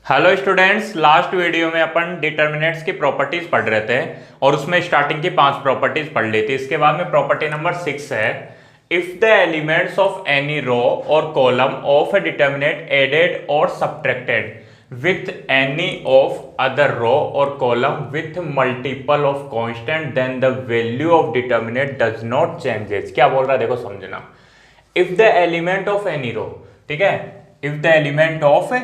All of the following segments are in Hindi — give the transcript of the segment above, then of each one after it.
हेलो स्टूडेंट्स, लास्ट वीडियो में अपन डिटर्मिनेंट्स की प्रॉपर्टीज पढ़ रहे थे और उसमें स्टार्टिंग की 5 प्रॉपर्टीज पढ़ ली थी। इसके बाद में प्रॉपर्टी नंबर 6 है, if the elements of any row और column of a determinant added और subtracted with any of other row or column with multiple of constant then the value of determinant does not changes। क्या बोल रहा है देखो समझना। if the element of any row, ठीक है, if the element of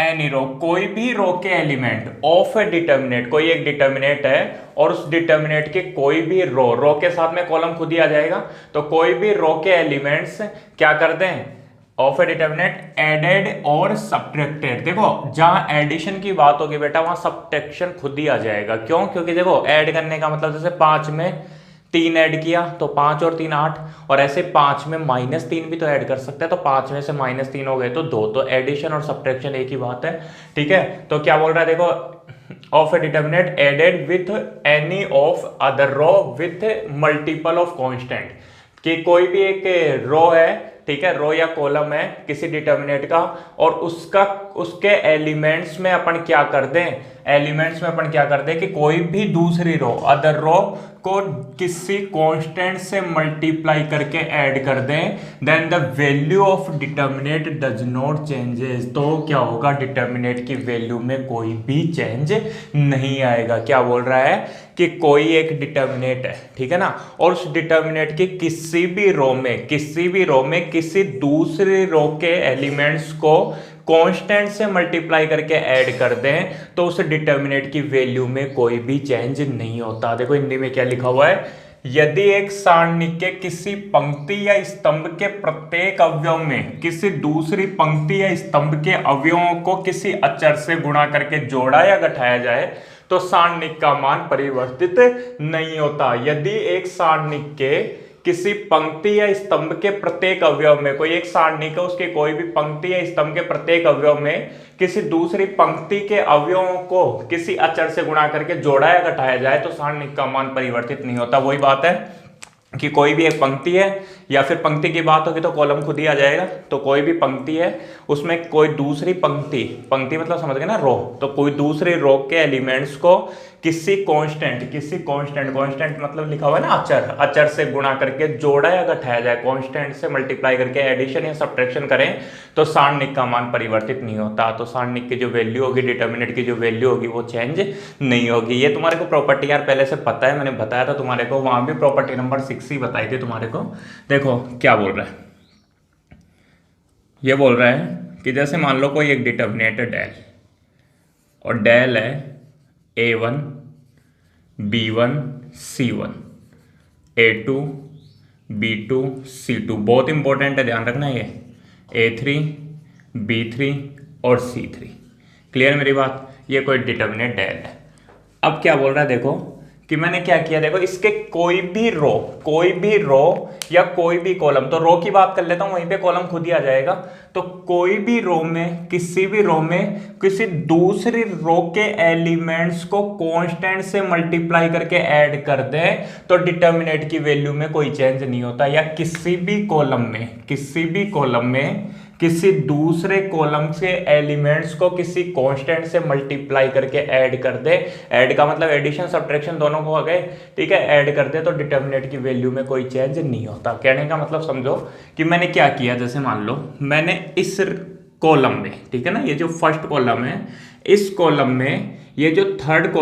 any row, कोई भी रो के एलिमेंट ऑफ ए डिटर्मिनेट, कोई एक डिटर्मिनेट है और उस डिटर्मिनेट के कोई भी रो के साथ में कॉलम खुद ही आ जाएगा, तो कोई भी रो के एलिमेंट्स क्या करते हैं ऑफ ए डिटर्मिनेंट एडेड और सब्ट्रैक्टेड। देखो जहां एडिशन की बात होगी बेटा वहां सब्ट्रैक्शन खुद ही आ जाएगा। क्यों? क्योंकि देखो ऐड करने का मतलब जैसे 5 में 3 ऐड किया तो 5 और 3 8, और ऐसे 5 में -3 भी तो ऐड कर सकते हैं, तो 5 में से -3 हो गए तो 2। तो एडिशन और सब्ट्रैक्शन एक ही बात है, ठीक है। तो क्या बोल रहा है देखो, of a determinant added with any of other row with multiple of constant, कि कोई भी एक रो है, ठीक है, रो या कॉलम है किसी डिटर्मिनेट का, और उसके एलिमेंट्स में अपन क्या कर दें, एलिमेंट्स में अपन क्या कर दें कि कोई भी दूसरी रो अदर रो को किसी कांस्टेंट से मल्टीप्लाई करके ऐड कर दें, then the value of determinant does not changes. तो क्या होगा, डिटर्मिनेट की वैल्यू में कोई भी चेंज नहीं आएगा। क्या बोल रहा है कि कोई एक डिटर्मिनेट है, ठीक है ना, और उस डिटर्मिनेट की किसी भी रो में किसी दूसरी रो के एलिमेंट्स को कांस्टेंट से मल्टीप्लाई करके ऐड कर दें तो उस डिटर्मिनेट की वैल्यू में कोई भी चेंज नहीं होता। देखो हिंदी में क्या लिखा हुआ है, यदि एक सारणी के किसी पंक्ति या स्तंभ के प्रत्येक अवयव में किसी दूसरी पंक्ति या स्तंभ के अवयवों को किसी अचर से गुणा करके जोड़ा या घटाया जाए तो सारणिक का मान परिवर्तित नहीं होता। यदि एक सारणिक के किसी पंक्ति या स्तंभ के प्रत्येक अवयव में, कोई एक सारणी का उसके कोई भी पंक्ति या स्तंभ के प्रत्येक अवयव में किसी दूसरी पंक्ति के अवयवों को किसी अचर से गुणा करके जोड़ा या घटाया जाए तो सारणिक का मान परिवर्तित नहीं होता। वही बात है कि कोई भी एक पंक्ति है या फिर पंक्ति की बात होगी तो कॉलम खुद ही आ जाएगा। तो कोई भी पंक्ति है उसमें कोई दूसरी पंक्ति मतलब समझ गए ना, रो, तो कोई दूसरी रो के एलिमेंट्स को किसी कांस्टेंट मतलब लिखा हुआ है ना अचर से गुणा करके जोड़ा या घटाया जाए, कांस्टेंट से मल्टीप्लाई करके एडिशन या सब्ट्रैक्शन करें तो सारणिक का मान परिवर्तित नहीं होता। तो सारणिक की जो वैल्यू होगी, डिटर्मिनेंट की जो वैल्यू होगी वो चेंज नहीं होगी। ये तुम्हारे को प्रॉपर्टी यार पहले से पता है, मैंने बताया था तुम्हारे को, वहां भी प्रॉपर्टी नंबर 6 ही बताई थी तुम्हारे को। देखो क्या बोल रहा है, ये बोल रहा है कि जैसे मान लो कोई एक डिटर्मिनेंट है डेल, और डेल है A1 B1 C1 A2 B2 C2, बहुत इंपॉर्टेंट है, ध्यान रखना ये A3 B3 और C3। क्लियर मेरी बात? ये कोई डिटर्मिनेंट डेल है। अब क्या बोल रहा है देखो कि मैंने क्या किया, देखो इसके कोई भी रो या कोई भी कॉलम, तो रो की बात कर लेता हूं, वहीं पे कॉलम खुद ही आ जाएगा। तो कोई भी रो में किसी दूसरी रो के एलिमेंट्स को कांस्टेंट से मल्टीप्लाई करके ऐड कर दे तो डिटर्मिनेंट की वैल्यू में कोई चेंज नहीं होता। या किसी भी कॉलम में किसी दूसरे कॉलम के एलिमेंट्स को किसी कांस्टेंट से मल्टीप्लाई करके ऐड कर दे, ऐड का मतलब एडिशन सब्ट्रैक्शन दोनों को आ गए, ठीक है, ऐड कर दे तो डिटर्मिनेंट की वैल्यू में कोई चेंज नहीं होता। कहने का मतलब समझो कि मैंने क्या किया, जैसे मान लो मैंने इस कॉलम में, ठीक है ना, ये जो फर्स्ट कॉलम है, इस कॉलम में ये जो थर्ड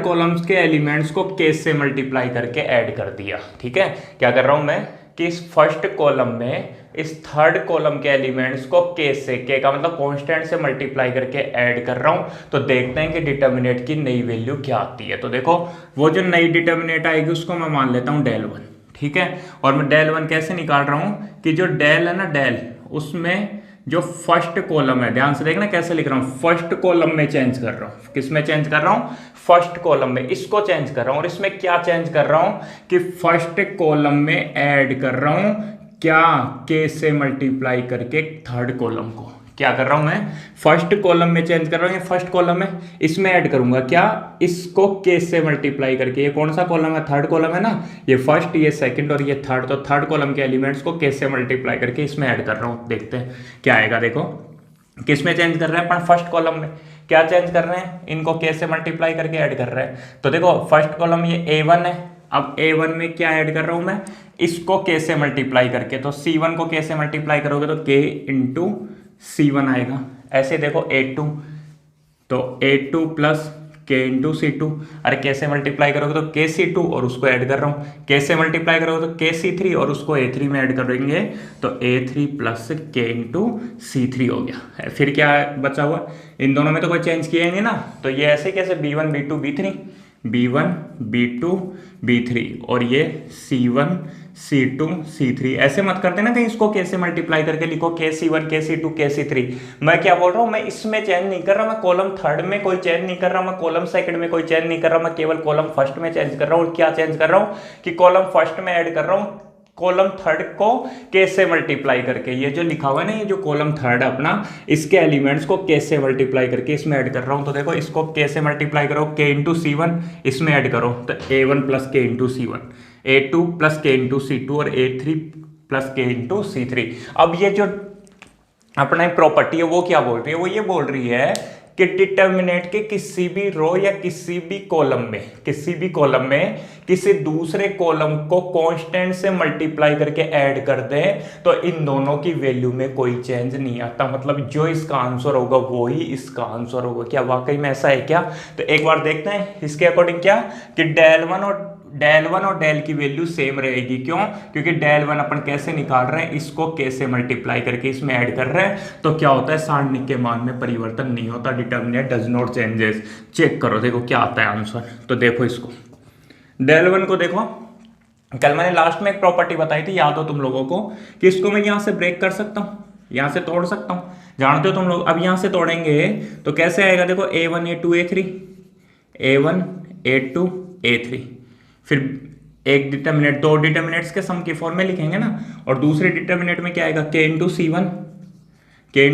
कॉलम के एलिमेंट्स को के से मल्टीप्लाई करके ऐड कर दिया, ठीक है। क्या कर रहा हूं मैं कि इस फर्स्ट कॉलम में इस थर्ड कॉलम के एलिमेंट्स को के का मतलब कांस्टेंट से मल्टीप्लाई करके ऐड कर रहा हूं, तो देखते हैं कि डिटर्मिनेंट की नई वैल्यू क्या आती है। तो देखो वो जो नई डिटर्मिनेंट आएगी उसको मैं मान लेता हूं डेल 1, ठीक है। और मैं डेल 1 कैसे निकाल रहा हूं कि जो डेल है ना, डेल उसमें जो फर्स्ट कॉलम है, ध्यान से देखना कैसे लिख रहा हूं, फर्स्ट कॉलम में चेंज कर रहा हूं। किस में चेंज कर रहा हूं? फर्स्ट कॉलम में, इसको चेंज कर रहा हूं। और इसमें क्या चेंज कर रहा हूं कि फर्स्ट कॉलम में ऐड कर रहा हूं क्या, के से मल्टीप्लाई करके थर्ड कॉलम को, क्या कर रहा हूं मैं, फर्स्ट कॉलम में चेंज कर रहा हूं, ये फर्स्ट कॉलम है, इसमें ऐड करूंगा क्या, इसको के से मल्टीप्लाई करके। ये कौन सा कॉलम है, थर्ड कॉलम है ना, ये फर्स्ट, ये सेकंड और ये थर्ड, तो थर्ड कॉलम के एलिमेंट्स को के से मल्टीप्लाई करके इसमें ऐड कर रहा हूं। देखते हैं क्या आएगा। देखो किस में चेंज कर रहे हैं अपन, फर्स्ट कॉलम में। क्या चेंज कर रहे हैं, इनको के से मल्टीप्लाई करके ऐड कर रहे हैं। तो देखो फर्स्ट कॉलम ये A1 है, अब A1 में क्या ऐड कर रहा हूं मैं, इसको के से मल्टीप्लाई करके। तो C1 को के से मल्टीप्लाई करोगे तो के इंटू C1 आएगा। ऐसे देखो A2, तो A2 plus k into C2, अरे के से मल्टीप्लाई करोगे तो के C2 और उसको ऐड कर रहा हूँ, के से मल्टीप्लाई करोगे तो के C3 और उसको A3 में ऐड करेंगे, तो A3 plus k into C3 हो गया। फिर क्या बचा हुआ, इन दोनों में तो कोई चेंज किया ही नहीं ना, तो ये ऐसे कैसे B1 B2 B3, B1 B2 B3 और ये C1 C2 C3, ऐसे मत करते ना कहीं इसको कैसे मल्टीप्लाई करके लिखो के C1 के C2 के C3। मैं क्या बोल रहा हूँ, मैं इसमें चेंज नहीं कर रहा, मैं कॉलम थर्ड में कोई चेंज नहीं कर रहा, मैं कॉलम सेकंड में कोई चेंज नहीं कर रहा, मैं केवल कॉलम फर्स्ट में चेंज कर रहा हूँ। क्या चेंज कर रहा हूँ कि कॉलम फर्स्ट में ऐड कर रहा हूँ कॉलम थर्ड को के से मल्टीप्लाई करके। ये जो लिखा हुआ है ना, ये जो कॉलम थर्ड है अपना, इसके एलिमेंट्स को के से मल्टीप्लाई करके इसमें ऐड कर रहा हूँ। तो देखो इसको के से मल्टीप्लाई करो, के इंटू C1 इसमें ऐड करो, तो A1 plus k into C1, A2 plus k into C2 और A3 plus k into C3। अब ये जो अपना प्रॉपर्टी है वो क्या बोल रही है, वो ये बोल रही है कि डिटर्मिनेंट के किसी भी रो या किसी भी कॉलम में किसी दूसरे कॉलम को कांस्टेंट से मल्टीप्लाई करके ऐड कर दें तो इन दोनों की वैल्यू में कोई चेंज नहीं आता। मतलब जो इसका आंसर होगा वो ही इसका आंसर होगा। क्या वाकई में ऐसा है क्या? तो एक बार देखते हैं इसके अकॉर्डिंग क्या कि डेल वन और डेल की वैल्यू सेम रहेगी। क्यों? क्योंकि डेल वन अपन कैसे निकाल रहे हैं, इसको कैसे मल्टीप्लाई करके इसमें ऐड कर रहे हैं, तो क्या होता है सारणिक के मान में परिवर्तन नहीं होता, determinant does not changes. Check करो देखो क्या आता है आंसर। तो देखो इसको डेल वन को देखो, कल मैंने लास्ट में एक प्रॉपर्टी बताई थी, याद हो तुम लोगों को, कि इसको मैं यहां से ब्रेक कर सकता हूं, यहां से तोड़ सकता हूं, जानते हो तुम लोग। अब यहां से तोड़ेंगे तो कैसे आएगा, देखो A1 A2 A3, A1 A2 A3, फिर एक डिटर्मिनेंट, दो डिटर्मिनेंट्स के सम की फॉर्म में लिखेंगे ना, और दूसरे डिटर्मिनेंट में क्या आएगा, के इंटू C1 के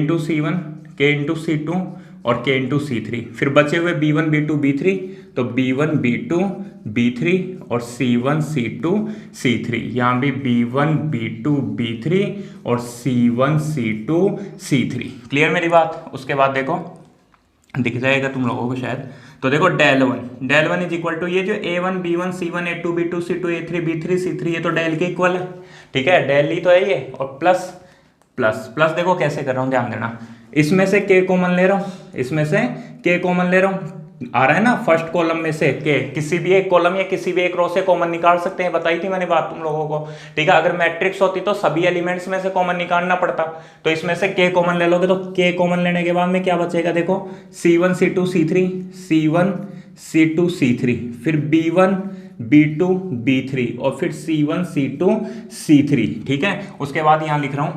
इंटू C2 और के इंटू C3, फिर बचे हुए B1 B2 B3, तो B1 B2 B3 और C1 C2 C3, यहाँ भी B1 B2 B3 और C1 C2 C3। क्लियर मेरी बात? उसके बाद देखो दिख जाएगा तुम लोगों को शायद। तो देखो del one is equal to ये जो A1 B1 C1 A2 B2 C2 A3 B3 C3, ये तो डेल के इक्वल है, ठीक है, डेल ही तो है ये, और प्लस प्लस प्लस देखो कैसे कर रहा हूँ, ध्यान देना, इसमें से के कॉमन ले रहा हूँ, इसमें से के कॉमन ले रहा हूँ, आ रहा है ना फर्स्ट कॉलम में से के, किसी भी एक कॉलम या किसी भी एक रो से कॉमन निकाल सकते हैं, बताई थी मैंने बात तुम लोगों को, ठीक है। अगर मैट्रिक्स होती तो सभी एलिमेंट्स में से कॉमन निकालना पड़ता, तो इसमें से के कॉमन ले लोगे, तो के कॉमन लेने के बाद में क्या बचेगा, देखो C1 C2 C3 C1 C2 C3, फिर B1 B2 B3 और फिर C1 C2 C3, ठीक है। उसके बाद यहां लिख रहा हूं,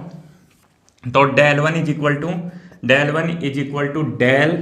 तो del one is equal to del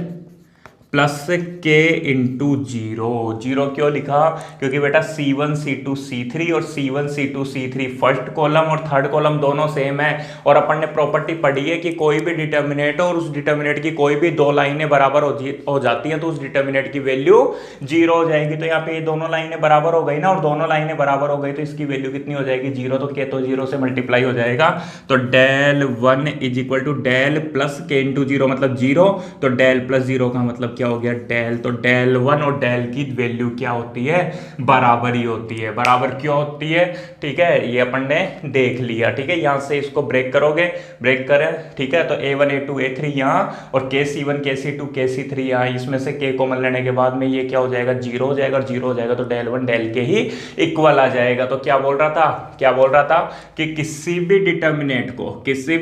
plus k into zero क्यों लिखा, क्योंकि बेटा C1 C2 C3 और C1 C2 C3 first column और थर्ड कॉलम दोनों सेम है, और अपन ने प्रॉपर्टी पढ़ी है कि कोई भी डिटर्मिनेंट हो और उस डिटर्मिनेंट की कोई भी दो लाइनें बराबर हो जाती हैं तो उस डिटर्मिनेंट की वैल्यू 0 हो जाएगी। तो यहाँ पे ये दोनों लाइनें बराबर हो गई ना, और दोनों लाइनें बराबर हो गई तो इसकी वैल्यू कितनी हो जाएगी, 0, तो के तो 0 से मल्टीप्लाई हो जाएगा। तो del one is equal to del plus k into 0 मतलब 0, तो डेल प्लस 0 का मतलब क्या हो गया, डेल। तो डेल वन और डेल की वैल्यू क्या होती है, बराबर ही होती है। बराबर क्यों होती है, ठीक है, ये अपन ने देख लिया, ठीक है। यहां से इसको ब्रेक करोगे, ब्रेक करें, ठीक है, तो A1 A2 A3 यहाँ और KC1 KC2 KC3 यहाँ, इसमें से के कॉमन लेने के बाद में ये क्या हो जाएगा, 0 हो जाएगा, और 0 हो जाएगा तो डेल वन डेल के ही इक्वल आ जाएगा। तो क्या बोल रहा था कि किसी भी डिटर्मिनेंट को किसी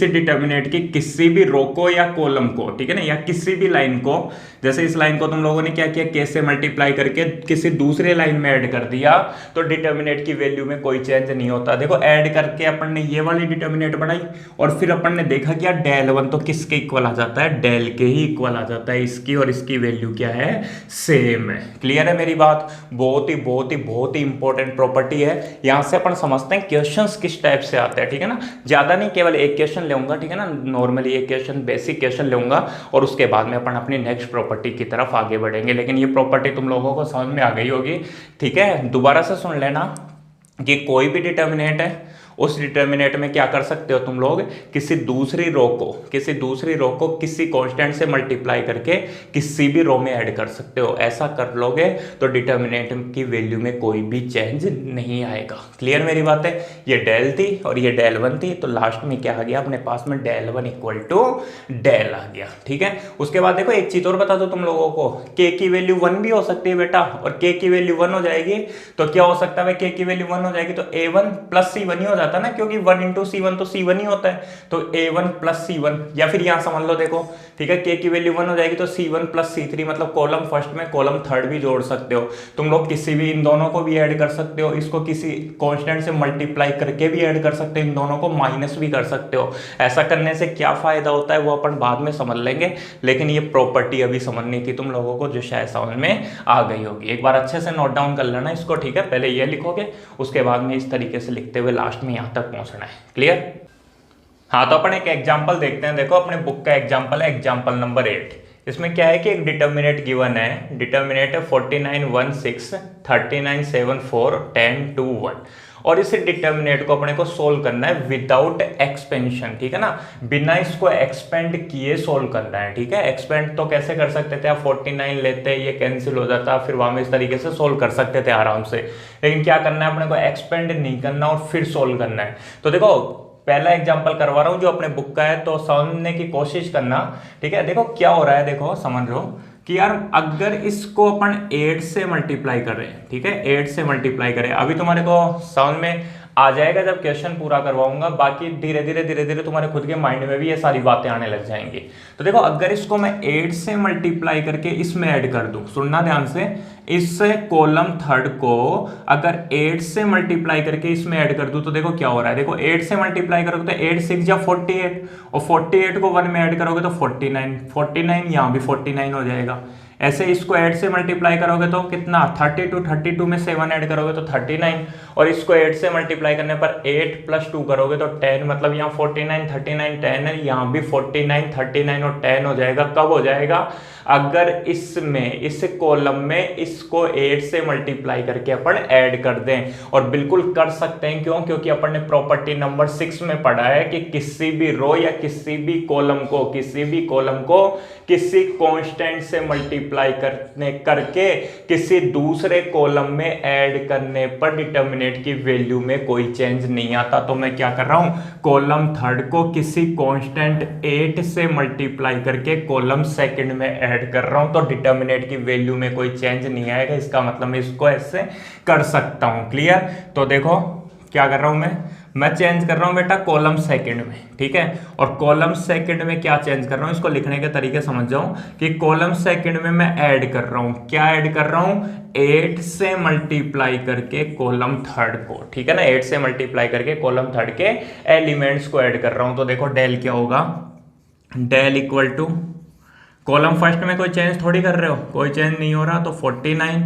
डिटर्मिनेंट की किसी भी रो को या कॉलम को, ठीक है ना, या किसी भी लाइन को, जैसे इस लाइन को तुम लोगों ने क्या किया, के से मल्टीप्लाई करके किसी दूसरे लाइन में ऐड कर दिया तो डिटर्मिनेंट की वैल्यू में कोई चेंज नहीं होता। देखो ऐड करके अपन ने ये वाली डिटर्मिनेंट बनाई और फिर अपन ने देखा क्या, डेल वन तो किसके इक्वल आ जाता है, डेल के ही इक्वल आ जाता है। इसकी और इसकी वैल्यू क्या है, सेम है। क्लियर है मेरी बात? बहुत ही इंपॉर्टेंट प्रॉपर्टी है। यहां से अपन समझते हैं क्वेश्चंस किस टाइप से आते हैं, ठीक है ना। ज्यादा नहीं, केवल एक क्वेश्चन लूंगा, ठीक है ना, नॉर्मली एक क्वेश्चन, बेसिक क्वेश्चन लूंगा और उसके बाद में अपन अपनी नेक्स्ट प्रॉपर्टी की तरफ आगे बढ़ेंगे। लेकिन ये प्रॉपर्टी तुम लोगों को समझ में आ गई होगी, ठीक है। दोबारा से सुन लेना कि कोई भी डिटर्मिनेंट है, उस डिटर्मिनेंट में क्या कर सकते हो तुम लोग, किसी दूसरी रो को किसी कांस्टेंट से मल्टीप्लाई करके किसी भी रो में ऐड कर सकते हो। ऐसा कर लोगे तो डिटर्मिनेंट की वैल्यू में कोई भी चेंज नहीं आएगा। क्लियर मेरी बात है? ये डेल थी और ये डेल वन थी, तो लास्ट में क्या आ गया अपने पास में, del one equal to del आ गया, ठीक है। उसके बाद देखो एक चीज और बता दो तुम लोगों को, के की वैल्यू वन भी हो सकती है बेटा, और के की वैल्यू वन हो जाएगी तो क्या हो सकता है, के की वैल्यू वन हो जाएगी तो ए वन प्लस सी वन ही हो जाता है ना, क्योंकि 1 इंटू सी वन तो सी वन ही होता है, तो a1 प्लस सी वन, या फिर यहां समझ लो देखो, ठीक है, के की वैल्यू 1 हो जाएगी तो c1 प्लस c3, मतलब कॉलम फर्स्ट में कॉलम थर्ड भी जोड़ सकते हो तुम लोग, किसी भी इन दोनों को भी ऐड कर सकते हो, इसको किसी कांस्टेंट से मल्टीप्लाई करके भी ऐड कर सकते हो, इन दोनों को माइनस भी कर सकते हो। ऐसा करने से क्या फायदा होता है वो अपन बाद में समझ लेंगे, लेकिन ये प्रॉपर्टी अभी समझनी थी तुम लोगों को, जो शायद समझ में आ गई होगी। एक बार अच्छे से नोट डाउन कर लेना इसको, ठीक है। पहले ये लिखोगे, उसके बाद में इस तरीके से लिखते हुए लास्ट में यहां तक पहुंचना है। क्लियर? हाँ, तो अपन एक एग्जांपल देखते हैं। देखो अपने बुक का एग्जांपल है, एग्जांपल नंबर 8। इसमें क्या है कि एक डिटर्मिनेंट गिवन है, डिटर्मिनेंट है 4916 3974 1021, और इस डिटर्मिनेंट को अपने को सोल्व करना है विदाउट एक्सपेंशन, ठीक है ना, बिना इसको एक्सपेंड किए सोल्व करना है, ठीक है। एक्सपेंड तो कैसे कर सकते थे, आप 49 लेते, ये कैंसिल हो जाता, फिर वहां में इस तरीके से सोल्व कर सकते थे आराम से, लेकिन क्या करना है अपने को, एक्सपेंड नहीं करना और फिर सोल्व करना है। तो देखो पहला एग्जांपल करवा रहा हूं जो अपने बुक का है, तो समझने की कोशिश करना, ठीक है। देखो क्या हो रहा है, देखो समझ रहे हो कि यार अगर इसको अपन 8 से मल्टीप्लाई कर रहे हैं, ठीक है, 8 से मल्टीप्लाई करें, अभी तुम्हारे को समझ में आ जाएगा जब क्वेश्चन पूरा करवाऊंगा, बाकी धीरे धीरे तुम्हारे खुद के माइंड में भी ये सारी बातें आने लग जाएंगी। तो देखो अगर इसको मैं 8 से मल्टीप्लाई करके इसमें ऐड कर दूं, सुनना ध्यान से, इस कॉलम थर्ड को अगर 8 से मल्टीप्लाई करके इसमें ऐड कर दूं तो देखो क्या हो रहा है, देखो 8 से मल्टीप्लाई करोगे तो 8 6 या 48, और 48 को 1 में ऐड करोगे तो 49 यहां भी 49 हो जाएगा। ऐसे इसको 8 से मल्टीप्लाई करोगे तो कितना, 32 में 7 ऐड करोगे तो 39, और इसको 8 से मल्टीप्लाई करने पर 8 + 2 करोगे तो 10, मतलब यहाँ 49 39 10 है, यहाँ भी 49 39 और 10 हो जाएगा। कब हो जाएगा, अगर इसमें इस कॉलम में इसको 8 से मल्टीप्लाई करके अपन ऐड कर दें, और बिल्कुल कर सकते हैं, क्यों, क्योंकि अपन ने प्रॉपर्टी नंबर 6 में पढ़ा है कि किसी भी रो या किसी भी कॉलम को किसी कांस्टेंट से मल्टीप्लाई करके किसी दूसरे कॉलम में ऐड करने पर डिटर्मिनेंट की वैल्यू में कोई चेंज नहीं आता। तो मैं क्या कर रहा हूं, कॉलम थर्ड को किसी कांस्टेंट 8 से मल्टीप्लाई करके कॉलम सेकंड में ऐड कर रहा हूं, तो डिटर्मिनेंट की वैल्यू में कोई चेंज नहीं आएगा। इसका मतलब मैं इसको ऐसे कर सकता हूं। क्लियर? तो देखो क्या कर रहा हूं मैं चेंज कर रहा हूं बेटा कॉलम सेकंड में, ठीक है। और कॉलम सेकंड में क्या चेंज कर रहा हूं, इसको लिखने के तरीके समझ जाओ कि कॉलम सेकंड में मैं ऐड कर रहा हूं, क्या ऐड कर रहा हूं, 8 से मल्टीप्लाई करके कॉलम थर्ड को, ठीक है ना, 8 से मल्टीप्लाई करके कॉलम थर्ड के एलिमेंट्स को ऐड कर रहा हूं। तो देखो डेल क्या होगा, del equal to, column first में कोई चेंज थोड़ी कर रहे हो, कोई चेंज नहीं हो रहा, तो 49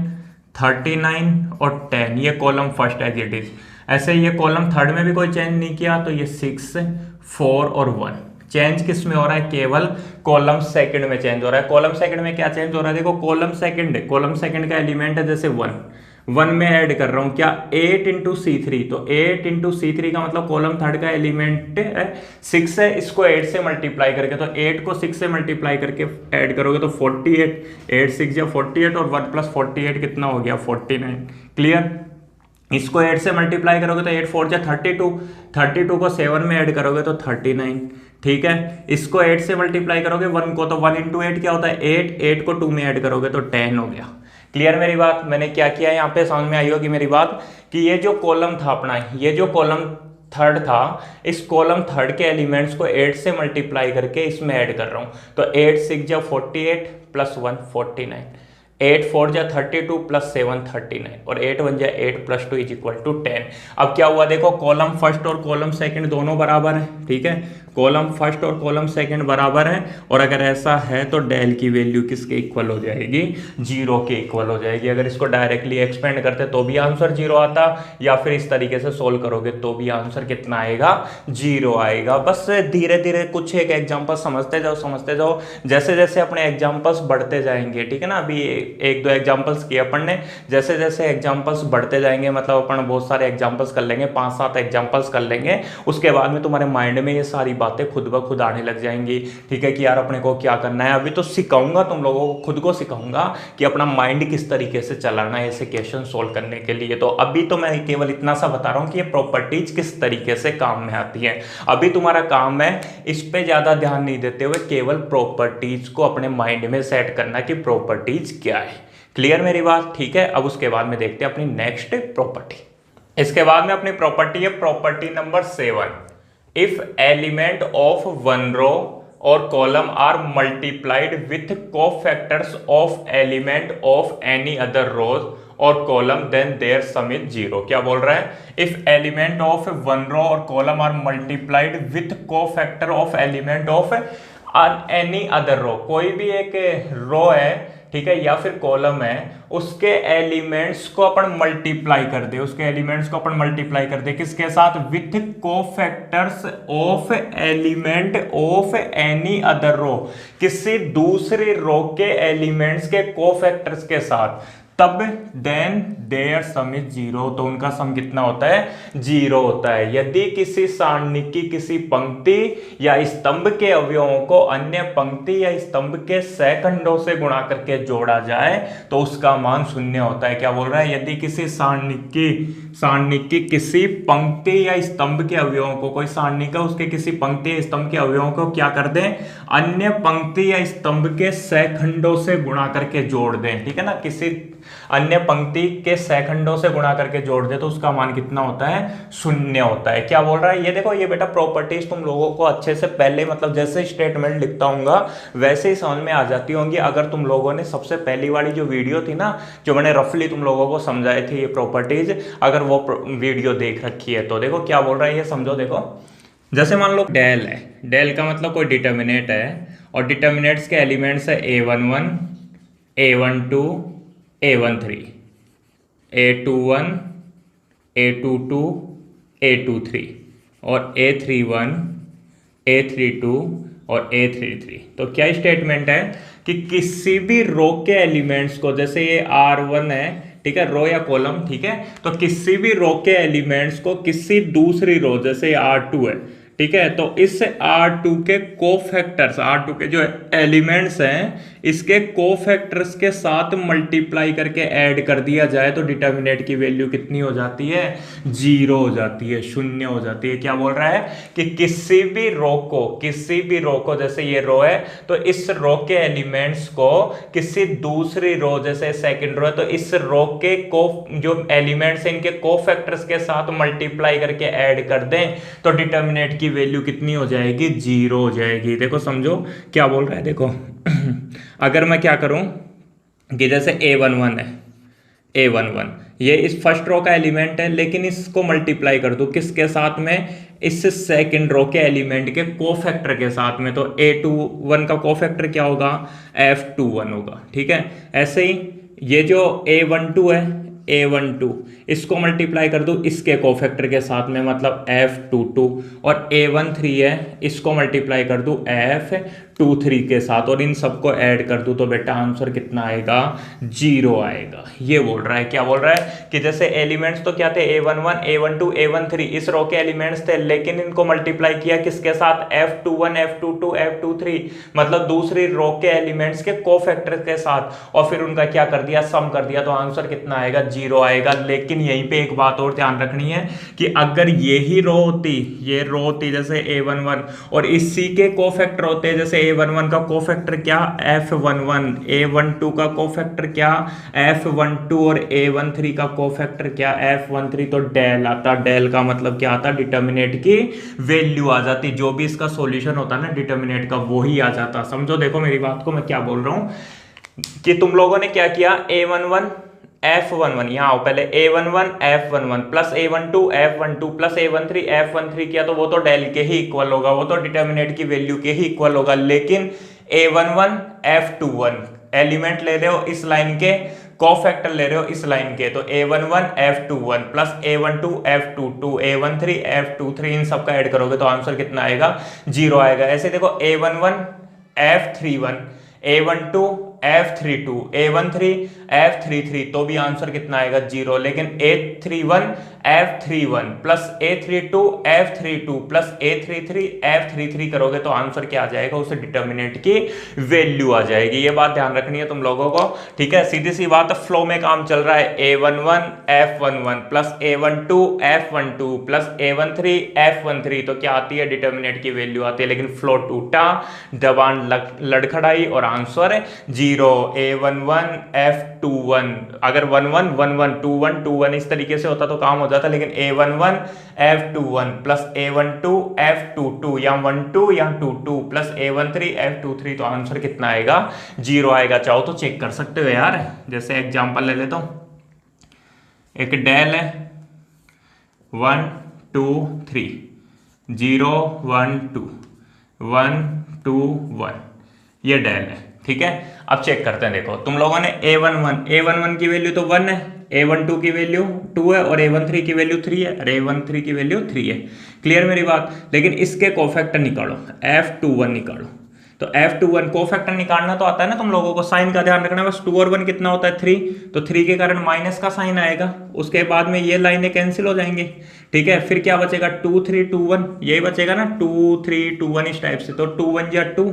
39 और 10, ये column first as it is. ऐसे ये कॉलम थर्ड में भी कोई चेंज नहीं किया, तो ये 6 4 और 1, चेंज किस में हो रहा है, केवल कॉलम सेकंड में चेंज हो रहा है। कॉलम सेकंड में क्या चेंज हो रहा है, देखो कॉलम सेकंड का एलिमेंट है जैसे 1 में ऐड कर रहा हूं क्या, 8 इंटू C3, तो 8 इंटू C3 का मतलब कॉलम थर्ड का एलिमेंट 6 है, इसको 8 से मल्टीप्लाई करके, तो 8 को 6 से मल्टीप्लाई करके ऐड करोगे तो 48, 8 6 या 48 और 1 + 48 कितना हो गया, 49। क्लियर? इसको 8 से मल्टीप्लाई करोगे तो 8 4 या 32 को 7 में ऐड करोगे तो 39, ठीक है। इसको 8 से मल्टीप्लाई करोगे 1 को, तो 1 इंटू 8 क्या होता है, 8 को 2 में ऐड करोगे तो 10 हो गया। क्लियर मेरी बात? मैंने क्या किया यहाँ पे, समझ में आई होगी मेरी बात, कि ये जो कॉलम था अपना, ये जो कॉलम थर्ड था, इस कॉलम थर्ड के एलिमेंट्स को 8 से मल्टीप्लाई करके इसमें ऐड कर रहा हूं, तो 8 6 जा 48 प्लस 1 49, 8 4 जा 32 प्लस 7 39 और 8 1 जा 8 प्लस 2 इज इक्वल टू 10। अब क्या हुआ देखो, कॉलम फर्स्ट और कॉलम सेकंड दोनों बराबर है, ठीक है, कॉलम फर्स्ट और कॉलम सेकंड बराबर है, और अगर ऐसा है तो डेल की वैल्यू किसके इक्वल हो जाएगी, 0 के इक्वल हो जाएगी। अगर इसको डायरेक्टली एक्सपेंड करते तो भी आंसर 0 आता, या फिर इस तरीके से सोल्व करोगे तो भी आंसर कितना आएगा, 0 आएगा। बस धीरे धीरे कुछ एक एग्जाम्पल समझते जाओ, जैसे जैसे अपने एग्जाम्पल्स बढ़ते जाएंगे, ठीक है ना। अभी एक दो एग्जाम्पल्स किए अपन ने, जैसे जैसे एग्जाम्पल्स बढ़ते जाएंगे, मतलब अपन बहुत सारे एग्जाम्पल्स कर लेंगे, 5-7 एग्जाम्पल्स कर लेंगे, उसके बाद में तुम्हारे माइंड में ये सारी बातें खुद ब खुद आने लग जाएंगी, ठीक है, कि यार अपने को क्या करना है। अभी तो सिखाऊंगा तुम लोगों को, खुद को सिखाऊंगा कि अपना माइंड किस तरीके से चलाना है ऐसे क्वेश्चन सोल्व करने के लिए। तो अभी तो मैं केवल इतना सा बता रहा हूं कि ये प्रॉपर्टीज किस तरीके से काम में आती है। अभी तुम्हारा काम है इस पे ज्यादा ध्यान नहीं देते हुए केवल प्रॉपर्टीज को अपने माइंड में सेट करना कि प्रॉपर्टीज क्या है। क्लियर मेरी बात, ठीक है। अब उसके बाद में देखते हैं अपनी नेक्स्ट प्रॉपर्टी। इसके बाद में अपनी प्रॉपर्टी है property number 7। If element of one row और column are multiplied with cofactors of element of any other rows और column then their sum is 0। क्या बोल रहा है, if element of one row और column are multiplied with cofactor of element of any other row, कोई भी एक रो है, ठीक है, या फिर कॉलम है, उसके एलिमेंट्स को अपन मल्टीप्लाई कर दे, उसके एलिमेंट्स को अपन मल्टीप्लाई कर दे किसके साथ, with cofactors of element of any other row, किसी दूसरी रो के एलिमेंट्स के कोफैक्टर्स के साथ, तब देन देयर सम इज 0। तो उनका सम कितना होता है, 0 होता है। यदि किसी सारणी की किसी पंक्ति या स्तंभ के अवयवों को अन्य पंक्ति या स्तंभ के सहखंडों से गुणा करके जोड़ा जाए तो उसका मान 0 होता है। क्या बोल रहा है, यदि किसी सारणी की किसी पंक्ति या स्तंभ के अवयवों को, कोई सारणी का उसके किसी पंक्ति या स्तंभ के अवयवों को क्या कर दें, अन्य पंक्ति या स्तंभ के सहखंडों से गुणा करके जोड़ दें, ठीक है ना, किसी अन्य पंक्ति के सहखंडों से गुणा करके जोड़ दे तो उसका मान कितना होता है, 0 होता है। क्या बोल रहा है, ये देखो, ये बेटा प्रॉपर्टीज तुम लोगों को अच्छे से पहले, मतलब जैसे स्टेटमेंट लिखता हूंगा वैसे ही समझ में आ जाती होंगी अगर तुम लोगों ने सबसे पहली वाली जो वीडियो थी ना, जो मैंने रफली तुम लोगों को समझाए थे ये प्रॉपर्टीज, अगर वो वीडियो देख रखी है तो देखो क्या बोल रहा है, ये समझो। देखो जैसे मान लो डेल है, डेल का मतलब कोई डिटर्मिनेट है, और डिटर्मिनेट्स के एलिमेंट्स है a11 a12 a13 a21 a22 a23 और a31 a32 और a33। तो क्या स्टेटमेंट है कि किसी भी रो के एलिमेंट्स को, जैसे ये R1 है, ठीक है, रो या कॉलम, ठीक है, तो किसी भी रो के एलिमेंट्स को किसी दूसरी रो, जैसे R2 है, ठीक है, तो इस R2 के कोफैक्टर्स, R2 के जो एलिमेंट्स हैं इसके कोफैक्टर्स के साथ मल्टीप्लाई करके ऐड कर दिया जाए तो डिटर्मिनेंट की वैल्यू कितनी हो जाती है, 0 हो जाती है, 0 हो जाती है। क्या बोल रहा है कि किसी भी रो को, जैसे ये रो है, तो इस रो के एलिमेंट्स को किसी दूसरी रो, जैसे सेकंड रो है, तो इस रो के जो एलिमेंट्स हैं इनके कोफैक्टर्स के साथ मल्टीप्लाई करके ऐड कर दें तो डिटर्मिनेंट की वैल्यू कितनी हो जाएगी, 0 हो जाएगी। देखो समझो क्या बोल रहा है, देखो अगर मैं क्या करूं कि जैसे a11 है, a11 ये इस फर्स्ट रो का एलिमेंट है, लेकिन इसको मल्टीप्लाई कर दूं किसके साथ में, इस सेकंड रो के एलिमेंट के कोफैक्टर के साथ में, तो a21 का कोफैक्टर क्या होगा, f21 होगा, ठीक है। ऐसे ही ये जो a12 है, a12 इसको मल्टीप्लाई कर दूं इसके कोफैक्टर के साथ में, मतलब f22, और a13 है इसको मल्टीप्लाई कर दूं f23 के साथ, और इन सबको ऐड कर दूं तो बेटा आंसर कितना आएगा, 0 आएगा। ये बोल रहा है, क्या बोल रहा है कि जैसे एलिमेंट्स तो क्या थे, a11 a12 a13 इस रो के एलिमेंट्स थे, लेकिन इनको मल्टीप्लाई किया किसके साथ, f21 f22 f23, मतलब दूसरी रो के एलिमेंट्स के कोफैक्टर के साथ, और फिर उनका क्या कर दिया, सम कर दिया, तो आंसर कितना आएगा, 0 आएगा। लेकिन यहीं पे एक बात और ध्यान रखनी है कि अगर ये रो होती जैसे a11 और इसी के कोफैक्टर होते जैसे A11 का कोफैक्टर क्या F11, A12 का कोफैक्टर क्या F12 और A13 का कोफैक्टर क्या F13। तो डेल आता, डेल का मतलब क्या आता, डिटर्मिनेंट की वैल्यू आ जाती, जो भी इसका सॉल्यूशन होता है ना डिटर्मिनेंट का वही आ जाता। समझो देखो मेरी बात को, मैं क्या बोल रहा हूं कि तुम लोगों ने क्या किया, A11 F11, यहाँ आओ पहले, A11 F11 plus A12 F12 plus A13 F13 किया, तो वो तो डेल के ही इक्वल होगा, वो तो डिटर्मिनेंट की वैल्यू के ही इक्वल होगा। लेकिन A11 F21 एलिमेंट ले रहे हो इस लाइन के, कोफैक्टर ले रहे हो इस लाइन के, तो A11 F21 plus A12 F22 A13 F23 इन सबका ऐड करोगे तो आंसर कितना आएगा, 0 आएगा। ऐसे देखो A11 F31 A12 F32 A13 F33, तो भी आंसर कितना आएगा, 0। लेकिन A31 F31 plus A32 F32 plus A33 F33 करोगे तो आंसर क्या आ जाएगा, उसे डिटर्मिनेंट की वैल्यू आ जाएगी। ये बात ध्यान रखनी है तुम लोगों को, ठीक है। सीधी सी बात, फ्लो में काम चल रहा है। A11 F11 plus A12 F12 plus A13 F13, तो क्या आती है, डिटर्मिनेंट की वैल्यू आती है। लेकिन फ्लो टूटा, दबान लड़खड़ाई और आंसर 0। A11 F21, अगर 11 11 21 21 इस तरीके से होता तो काम हो जाता, लेकिन A11 F21 plus A12 F22 या 12 या 22 प्लस A13 F23, तो आंसर कितना आएगा, 0 आएगा। चाहो तो चेक कर सकते हो यार, जैसे एग्जांपल ले लेता हूं, एक डेल है 1 2 3 0 1 2 1 2 1, ये डेल है, ठीक है। अब चेक करते हैं, देखो तुम लोगों ने A11 की वैल्यू तो 1 है, A12 की वैल्यू 2 है और A13 की वैल्यू 3 है, और A13 की वैल्यू 3 है। क्लियर मेरी बात। लेकिन इसके कोफैक्टर निकालो, F21 निकालो, तो F21 कोफैक्टर निकालना तो आता है ना तुम लोगों को, साइन का ध्यान रखना, बस 2 और 1 कितना होता है, 3, तो 3 के कारण माइनस का साइन आएगा, उसके बाद में ये लाइनें कैंसिल हो जाएंगे, ठीक है। फिर क्या बचेगा, 2 3 2 1, यही बचेगा ना, 2 3 2 1 इस टाइप से। तो 2 1 या 2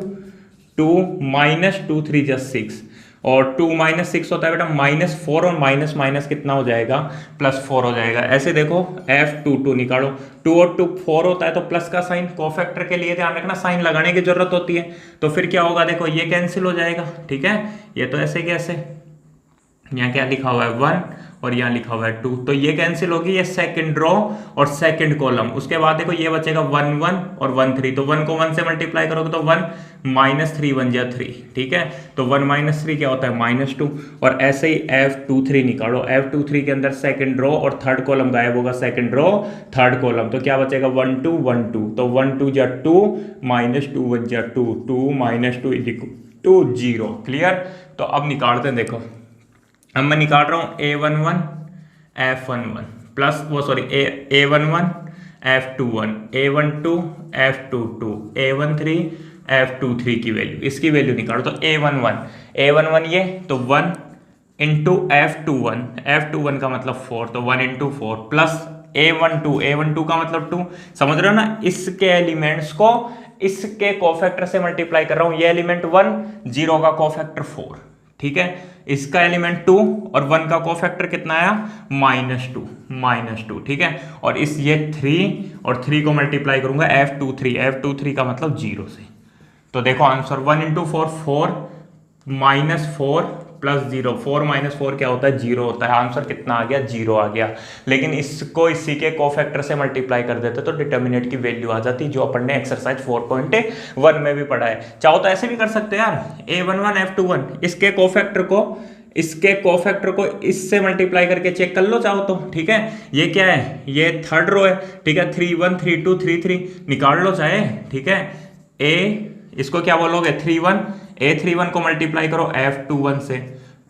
2 माइनस 2 3 जस्ट 6, और 2 माइनस 6 होता है बेटा -4, और माइनस माइनस कितना हो जाएगा, +4 हो जाएगा। ऐसे देखो F22 निकालो, 2 और 2 4 होता है, तो प्लस का साइन, कोफैक्टर के लिए ध्यान रखना साइन लगाने की जरूरत होती है। तो फिर क्या होगा, देखो ये कैंसिल हो जाएगा, ठीक है। ये तो ऐसे कैसे, यहाँ क्या लिखा हुआ है 1 और यहाँ लिखा हुआ है 2, तो ये कैंसिल होगी, ये सेकंड रो और सेकंड कॉलम। उसके बाद देखो ये बचेगा 1 1 और 1 3, तो 1 को 1 से मल्टीप्लाई करोगे तो 1 -3 1 या 3, ठीक है। तो 1 -3 क्या होता है, -2। और ऐसे ही F23 निकालो, F23 के अंदर सेकंड रो और थर्ड कॉलम गायब होगा, सेकंड रो थर्ड कॉलम, तो क्या बचेगा 1 2 1 2, तो 1 2 या 2 -2 1 या 2 2 -2 0। क्लियर। तो अब निकालते हैं, देखो अब मैं निकाल रहा हूँ A11 F11 प्लस वो sorry A11 F21 A12 F22 A13 F23 की वैल्यू, इसकी वैल्यू निकालो। तो A11 ये तो 1 इंटू F21 का मतलब 4, तो 1 इंटू 4 प्लस A12 का मतलब 2, समझ रहे हो ना। इसके एलिमेंट्स को इसके कोफैक्टर से मल्टीप्लाई कर रहा हूं, ये एलिमेंट 1 0 का कोफैक्टर 4, ठीक है। इसका एलिमेंट 2 और 1 का कोफैक्टर कितना आया, -2, ठीक है। और इस ये 3 और 3 को मल्टीप्लाई करूंगा F23 का मतलब 0 से। तो देखो आंसर 1 इंटू 4 4 -4 प्लस 0, 4 -4 क्या होता है, 0 होता है। आंसर कितना आ गया, 0 आ गया। लेकिन इसको इसी के कोफैक्टर से मल्टीप्लाई कर देते तो डिटर्मिनेंट की वैल्यू आ जाती, जो अपन ने एक्सरसाइज 4.1 में भी पढ़ा है। चाहो तो ऐसे भी कर सकते हैं यार, A11 F21 इसके कोफैक्टर को इससे मल्टीप्लाई करके चेक कर लो चाहो तो, ठीक है। ये क्या है, ये थर्ड रो है, ठीक है। 3 1 3 2 3 3 निकाल लो चाहे, ठीक है। इसको क्या बोलोगे, 3 1, A31 को मल्टीप्लाई करो F21 से,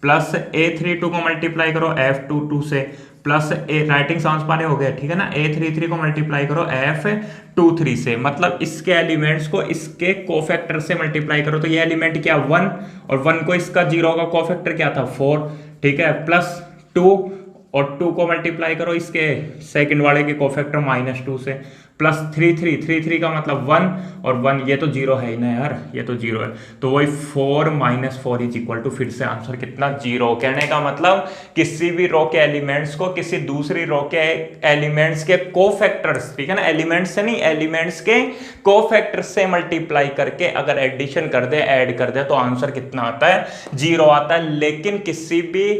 प्लस A32 को मल्टीप्लाई करो F22 से, प्लस राइटिंग समझ पा रहे हो गए, ठीक है ना। A33 को मल्टीप्लाई करो F23 से, मतलब इसके एलिमेंट्स को इसके कोफैक्टर से मल्टीप्लाई करो, तो ये एलिमेंट क्या 1 और 1 को इसका 0 का कोफैक्टर क्या था 4, ठीक है। प्लस 2 और 2 को मल्टीप्लाई करो इसके सेकंड वाले के कोफैक्टर -2 से, प्लस 3 का मतलब 1 और 1, ये तो जीरो है ही ना यार, ये तो जीरो है, तो वही 4 - 4 इज इक्वल टू, फिर से आंसर कितना, जीरो। कहने का मतलब किसी भी रो के एलिमेंट्स को किसी दूसरी रो के एलिमेंट्स के कोफैक्टर्स, ठीक है ना, एलिमेंट्स से नहीं, एलिमेंट्स के कोफैक्टर्स से मल्टीप्लाई करके अगर एडिशन कर दे, ऐड कर दे, तो आंसर कितना आता है, जीरो आता है। लेकिन किसी भी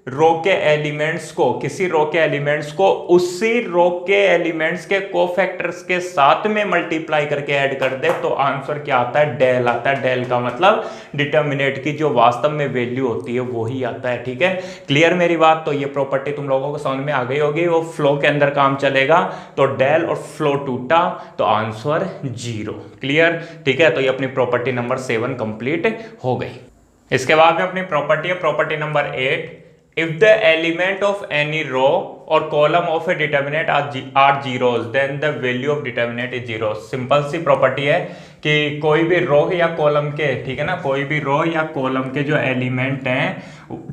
रो के एलिमेंट्स को, किसी रो के एलिमेंट्स को उसी रो के एलिमेंट्स के कोफैक्टर्स के साथ में मल्टीप्लाई करके ऐड कर दे, तो आंसर क्या आता है, डेल आता है। डेल का मतलब डिटर्मिनेंट की जो वास्तव में वैल्यू होती है वही आता है, ठीक है। क्लियर मेरी बात? तो ये प्रॉपर्टी तुम लोगों को समझ में आ गई होगी, वो फ्लो के अंदर काम चलेगा, तो डेल और फ्लो टूटा तो आंसर जीरो। क्लियर? ठीक है, तो ये अपनी प्रॉपर्टी नंबर 7 कंप्लीट हो गई। इसके बाद में अपनी प्रॉपर्टी है property number 8, if the element of any row or column of a determinant are zeros then the value of determinant is zero। Simple सी प्रॉपर्टी है कि कोई भी रो या कॉलम के, ठीक है ना, कोई भी रो या कॉलम के जो एलिमेंट हैं,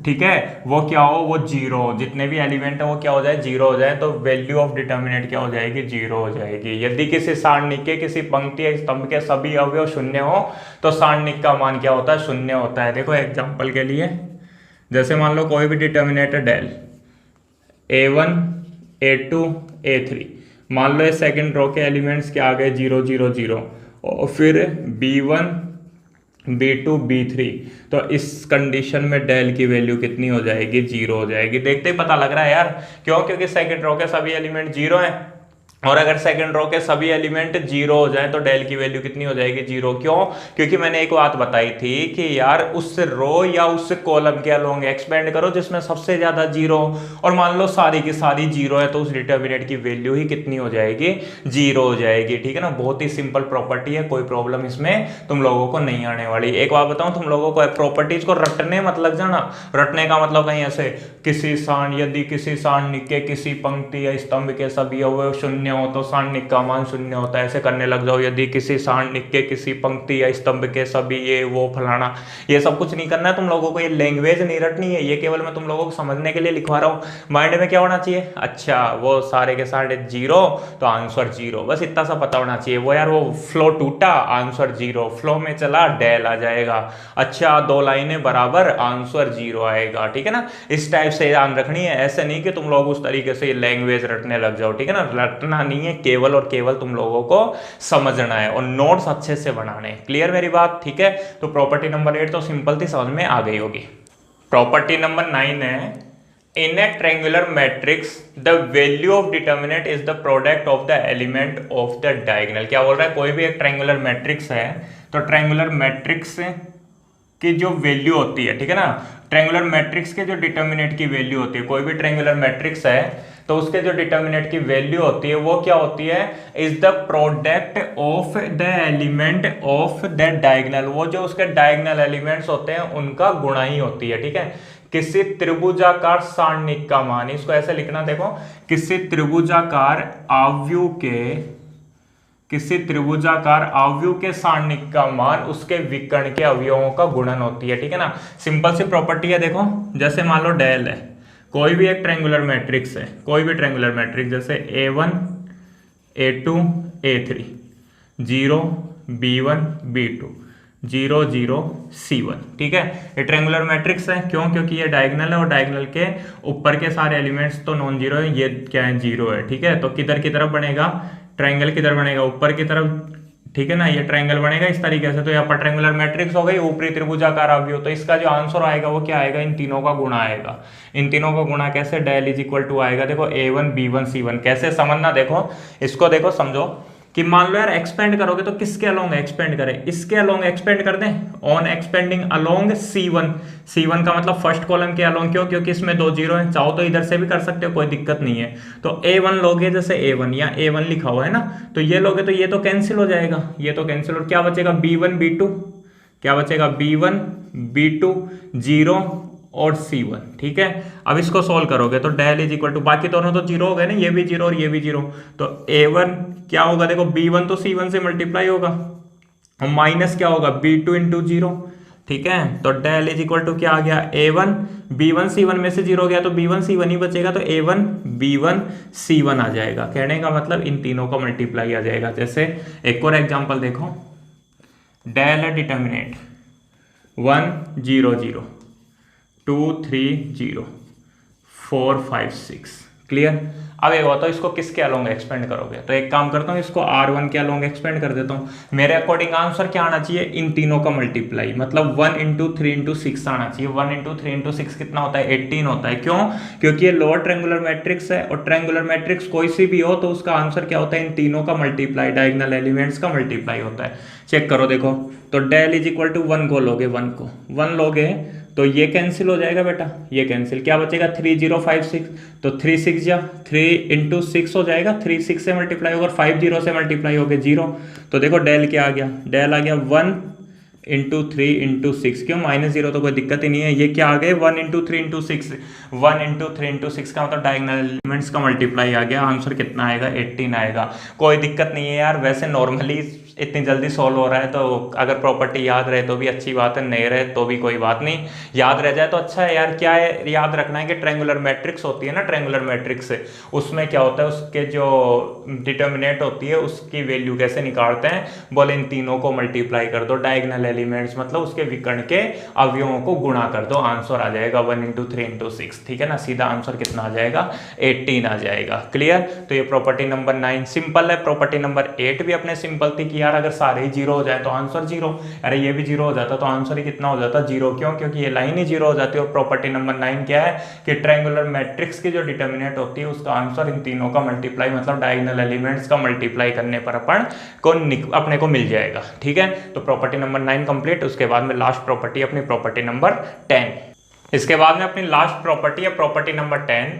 ठीक है, वो क्या हो, वो जीरो, जितने भी एलिमेंट है वो क्या हो जाए, जीरो हो जाए, तो वैल्यू ऑफ डिटर्मिनेंट क्या हो जाएगी, जीरो हो जाएगी। यदि किसी सारणिक के किसी पंक्ति या स्तंभ के सभी अवयव शून्य हो तो सारणिक का मान क्या होता है, शून्य होता है। देखो एग्जाम्पल के लिए, जैसे मान लो कोई भी डिटर्मिनेंट है डेल A1 A2 A3, मान लो ये सेकंड रो के एलिमेंट्स क्या आ गए, 0 0 0, और फिर B1 B2 B3, तो इस कंडीशन में डेल की वैल्यू कितनी हो जाएगी, जीरो हो जाएगी। देखते ही पता लग रहा है यार, क्यों, क्योंकि सेकंड रो के सभी एलिमेंट जीरो हैं, और अगर सेकंड रो के सभी एलिमेंट जीरो हो जाए तो डेल की वैल्यू कितनी हो जाएगी, जीरो। क्यों? क्योंकि मैंने एक बात बताई थी कि यार उस रो या उस कॉलम के अलोंग एक्सपेंड करो जिसमें सबसे ज्यादा जीरो, और मान लो सारी की सारी जीरो है, तो उस डिटर्मिनेंट की वैल्यू ही कितनी हो जाएगी, जीरो हो जाएगी। ठीक है ना, बहुत ही सिंपल प्रॉपर्टी है, कोई प्रॉब्लम इसमें तुम लोगों को नहीं आने वाली। एक बात बताऊं तुम लोगों को, प्रॉपर्टीज को रटने मत लग जाना। रटने का मतलब कहीं ऐसे किसी यदि किसी सारणिक के किसी पंक्ति या स्तंभ के सभी अवयव शून्य हो तो सारणिक का मान शून्य होता है, ऐसे करने लग जाओ। यदि किसी सारणिक के किसी पंक्ति या स्तंभ के सभी ये वो फलाना, ये सब कुछ नहीं करना है तुम लोगों को, ये लैंग्वेज नहीं रटनी है, ये केवल मैं तुम लोगों को समझने के लिए लिखवा रहा हूँ। माइंड में क्या होना चाहिए, अच्छा वो सारे के सारे जीरो तो आंसर जीरो, बस इतना सा पता होना चाहिए। वो यार वो फ्लो टूटा, आंसर जीरो, फ्लो में चला डेल आ जाएगा, अच्छा दो लाइनें बराबर, आंसर जीरो आएगा। ठीक है ना, इस टाइप से ध्यान रखनी है, ऐसे नहीं कि तुम लोग उस तरीके से लैंग्वेज रटने लग जाओ। ठीक है ना, रटना नहीं है, केवल और केवल तुम लोगों को समझना है और नोट्स अच्छे से बनाने। क्लियर मेरी बात? ठीक है, तो प्रॉपर्टी नंबर 8 तो सिंपल थी, समझ में आ गई होगी। प्रॉपर्टी नंबर 9 है, in a triangular matrix the value of determinant is the product of the element of the diagonal. क्या बोल रहा है, कोई भी एक ट्रायंगुलर मैट्रिक्स है, तो ट्रायंगुलर मैट्रिक्स की जो वैल्यू होती है, ठीक है ना, ट्रायंगुलर मैट्रिक्स के जो डिटर्मिनेंट की वैल्यू होती है, कोई भी ट्रायंगुलर मैट्रिक्स है तो उसके जो डिटर्मिनेंट की वैल्यू होती है वो क्या होती है, is the product of the element of the diagonal. वो जो उसके डायगोनल एलिमेंट्स होते हैं उनका गुणा ही होती है। ठीक है, किसी त्रिभुजाकार सारणिक का मान, इसको ऐसे लिखना, देखो किसी त्रिभुजाकार अवयव के सारणिक का मान उसके विकर्ण के अवयवों का गुणन होती है। ठीक है ना, सिंपल सी प्रॉपर्टी है। देखो जैसे मान लो डेल है, कोई भी एक ट्रायंगुलर मैट्रिक्स है, कोई भी ट्रायंगुलर मैट्रिक्स, जैसे A1 A2 A3, 0 B1 B2, 0 0 C1। ठीक है, ये ट्रायंगुलर मैट्रिक्स है, क्यों, क्योंकि ये डायगोनल है और डायगोनल के ऊपर के सारे एलिमेंट्स तो नॉन जीरो है, ये क्या है, जीरो है। ठीक है, तो किधर की तरफ बनेगा, ट्रायंगल किधर बनेगा, ऊपर की तरफ। ठीक है ना, ये ट्रायंगल बनेगा इस तरीके से, तो यहाँ पर ट्रायंगुलर मैट्रिक्स हो गई, ऊपरी त्रिभुजाकार अवयव, तो इसका जो आंसर आएगा वो क्या आएगा, इन तीनों का गुणा आएगा। इन तीनों का गुणा कैसे, डेल इज इक्वल टू आएगा, देखो A1 B1 C1। कैसे समझना, देखो इसको, देखो समझो कि मान लो यार एक्सपेंड करोगे तो किसके अलोंग एक्सपेंड करें, इसके अलोंग एक्सपेंड कर दें, on expanding along C1। C1 का मतलब फर्स्ट कॉलम के अलोंग, क्यों, क्योंकि इसमें दो जीरो है, चाहो तो इधर से भी कर सकते हो, कोई दिक्कत नहीं है। तो A1 लोगे, जैसे A1 या A1 लिखा हुआ है ना, तो ये लोगे तो ये तो कैंसिल हो जाएगा, ये तो कैंसिल, और क्या बचेगा, B1 B2, क्या बचेगा, B1 B2 0 और C1। ठीक है, अब इसको सोल्व करोगे तो डेल इज इक्वल टू, बाकी दोनों तो जीरो हो गए ना, ये भी जीरो और ये भी जीरो, तो A1 क्या होगा, देखो B1 तो C1 से मल्टीप्लाई होगा, और माइनस क्या होगा, B2 इंटू जीरो। ठीक है। तो डेल इज इक्वल टू क्या आ गया, A1 B1 C1 में से 0 गया तो B1 C1 ही बचेगा, तो A1 B1 C1 आ जाएगा। कहने का मतलब इन तीनों का मल्टीप्लाई आ जाएगा। जैसे एक और एग्जांपल देखो, डेल डिटर्मिनेंट 1 0 0 2 3 0 4 5 6, क्लियर। अब एक बताओ इसको किसके अलोंग एक्सपेंड करोगे, तो एक काम करता हूँ इसको R1 के अलोंग एक्सपेंड कर देता हूँ। मेरे अकॉर्डिंग आंसर क्या आना चाहिए, इन तीनों का मल्टीप्लाई, मतलब 1 इंटू 3 इंटू 6 आना चाहिए। 1 इंटू 3 इंटू 6 कितना होता है, 18 होता है। क्यों, क्योंकि ये लोअर ट्रायंगुलर मैट्रिक्स है, और ट्रायंगुलर मैट्रिक्स कोई सी भी हो तो उसका आंसर क्या होता है, इन तीनों का मल्टीप्लाई, डायगोनल एलिमेंट्स का मल्टीप्लाई होता है। चेक करो देखो, तो डेल इज इक्वल टू 1 को लोगे, 1 लोगे तो ये कैंसिल हो जाएगा बेटा, ये कैंसिल, क्या बचेगा 3 0 5 6, तो 3 6 जा 3 इंटू 6 हो जाएगा, 3 6 से मल्टीप्लाई होगा, 5 0 से मल्टीप्लाई हो गया 0। तो देखो डेल क्या आ गया, डेल आ गया 1 इंटू 3 इंटू 6, क्यों -0 तो कोई दिक्कत ही नहीं है। ये क्या आ गए 1 इंटू 3 इंटू 6, 1 इंटू 3 इंटू 6 का मतलब डायगोनल एलिमेंट्स का मल्टीप्लाई आ गया। आंसर कितना आएगा, 18 आएगा। कोई दिक्कत नहीं है यार, वैसे नॉर्मली इतनी जल्दी सॉल्व हो रहा है, तो अगर प्रॉपर्टी याद रहे तो भी अच्छी बात है, नहीं रहे तो भी कोई बात नहीं, याद रह जाए तो अच्छा है यार। क्या है याद रखना है कि ट्रायंगुलर मैट्रिक्स होती है ना, ट्रायंगुलर मैट्रिक्स से उसमें क्या होता है, उसके जो डिटर्मिनेंट होती है उसकी वैल्यू कैसे निकालते हैं, बोले इन तीनों को मल्टीप्लाई कर दो, डायगोनल एलिमेंट्स मतलब उसके विकर्ण के अवयवों को गुणा कर दो, आंसर आ जाएगा 1 इंटू 3 इंटू 6, ठीक है ना। सीधा आंसर कितना आ जाएगा, 18 आ जाएगा, क्लियर। तो ये प्रॉपर्टी नंबर 9 सिंपल है। प्रॉपर्टी नंबर 8 भी अपने सिंपल थी कि यार अगर सारे ही 0 हो जाए तो आंसर 0, अरे ये भी 0 हो जाता तो आंसर ही कितना हो जाता, 0। क्यों, क्योंकि ये लाइन ही 0 हो जाती है। और प्रॉपर्टी नंबर 9 क्या है कि ट्रायंगुलर मैट्रिक्स की जो डिटर्मिनेंट होती है उसका आंसर इन तीनों का मल्टीप्लाई, मतलब डायगोनल एलिमेंट्स का मल्टीप्लाई करने पर अपने को मिल जाएगा, ठीक है। तो प्रॉपर्टी नंबर 9 कंप्लीट। उसके बाद में लास्ट प्रॉपर्टी अपनी प्रॉपर्टी नंबर 10। इसके बाद में अपनी लास्ट प्रॉपर्टी है property number 10।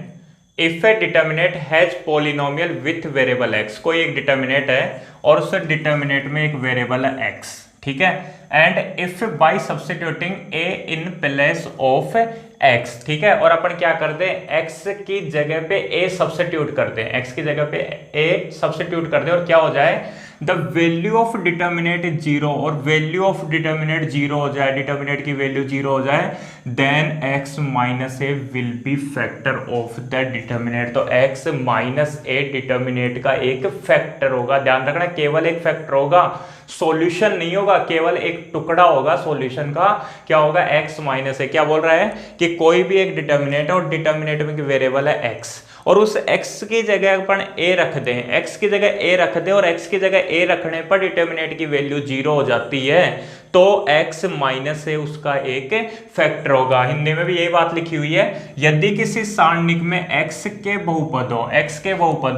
If A determinant has polynomial with variable x, कोई एक डिटर्मिनेंट है और उस डिटर्मिनेंट में एक वेरिएबल है x, ठीक है। And if bye substituting a in place of x, ठीक है, और अपन क्या करते हैं, x की जगह पे a सब्स्टिट्यूट करते हैं, x की जगह पे a सब्स्टिट्यूट करते हैं, और क्या हो जाए, द वैल्यू ऑफ डिटर्मिनेंट 0 और वैल्यू ऑफ डिटर्मिनेंट 0 हो जाए, डिटर्मिनेंट की वैल्यू 0 हो जाए, then x minus a will be factor of that determinant. तो x माइनस ए डिटर्मिनेंट का एक फैक्टर होगा। ध्यान रखना, केवल एक फैक्टर होगा, सॉल्यूशन नहीं होगा, केवल एक टुकड़ा होगा सॉल्यूशन का। क्या होगा, x माइनस ए। क्या बोल रहा है कि कोई भी एक डिटर्मिनेंट है और डिटर्मिनेंट में वेरिएबल है x, और उस x की जगह अपन a रख दें, x की जगह a रख दें, और x की जगह a रखने पर डिटर्मिनेंट की वैल्यू 0 हो जाती है, तो x माइनस a उसका एक फैक्टर होगा। हिंदी में भी यही बात लिखी हुई है, यदि किसी सारणिक में x के बहुपद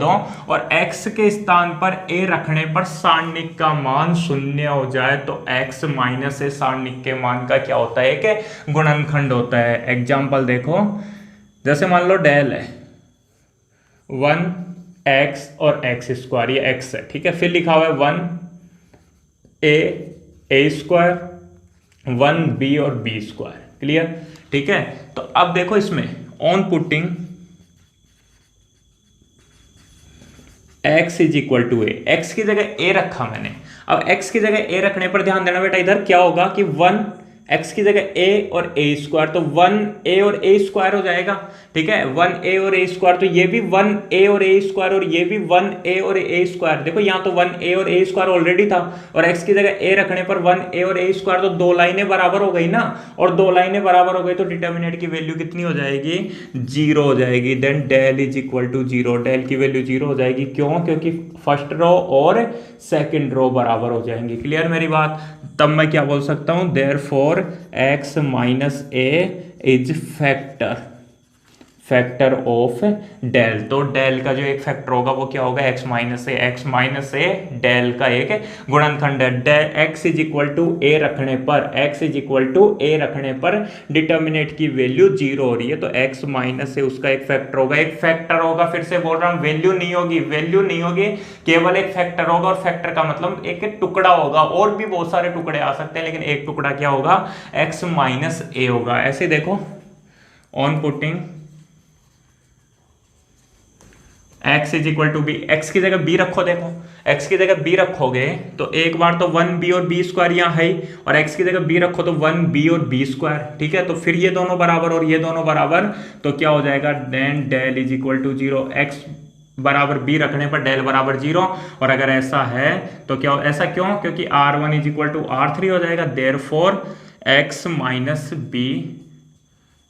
हो और x के स्थान पर a रखने पर सारणिक का मान 0 हो जाए, तो x माइनस a सारणिक के मान का क्या होता है, कि गुणनखंड होता है। एग्जाम्पल देखो, जैसे मान लो डेल है 1x और x स्क्वायर, ये x है, ठीक है। फिर लिखा हुआ है 1a स्क्वायर, 1b और b स्क्वायर, क्लियर, ठीक है। तो अब देखो इसमें on putting x is equal to a, x की जगह a रखा मैंने। अब x की जगह a रखने पर ध्यान देना बेटा, इधर क्या होगा कि 1 x की जगह a और a स्क्वायर, तो 1a और a स्क्वायर हो जाएगा, ठीक है। 1a और a स्क्वायर, तो ये भी 1a और a स्क्वायर, और ये भी 1a और a स्क्वायर। देखो यहाँ तो 1a और a स्क्वायर ऑलरेडी था, और x की जगह a रखने पर 1a और a स्क्वायर, तो दो लाइनें बराबर हो गई ना, और दो लाइनें बराबर हो गई तो डिटर्मिनेंट की वैल्यू कितनी हो जाएगी, 0 हो जाएगी। Then del is equal to 0, del की वैल्यू 0 हो जाएगी। क्यों, क्योंकि फर्स्ट रो और सेकंड रो बराबर हो जाएंगी, क्लियर मेरी बात। तब मैं क्या बोल सकता हूं, therefore x minus a is factor of del. तो डेल का जो एक फैक्टर होगा वो क्या होगा, x माइनस ए डेल का एक गुणनखंड है। x is equal to a रखने पर डिटर्मिनेंट की वैल्यू 0 हो रही है, तो x माइनस ए उसका एक फैक्टर होगा। फिर से बोल रहा हूं, वैल्यू नहीं होगी, केवल एक फैक्टर होगा, और फैक्टर का मतलब एक टुकड़ा होगा। और भी बहुत सारे टुकड़े आ सकते हैं, लेकिन एक टुकड़ा क्या होगा, x माइनस ए होगा। ऐसे देखो, on putting x is equal to b, x की जगह b रखो, देखो x की जगह b रखोगे तो एक बार तो 1b और b स्क्वायर यहाँ है, और x की जगह b रखो तो 1b और b स्क्वायर, ठीक है। तो फिर ये दोनों बराबर और ये दोनों बराबर, तो क्या हो जाएगा, then del is equal to 0, x बराबर b रखने पर डेल बराबर 0। और अगर ऐसा है तो क्या, ऐसा क्यों, क्योंकि r1 is equal to r3 हो जाएगा, therefore x minus b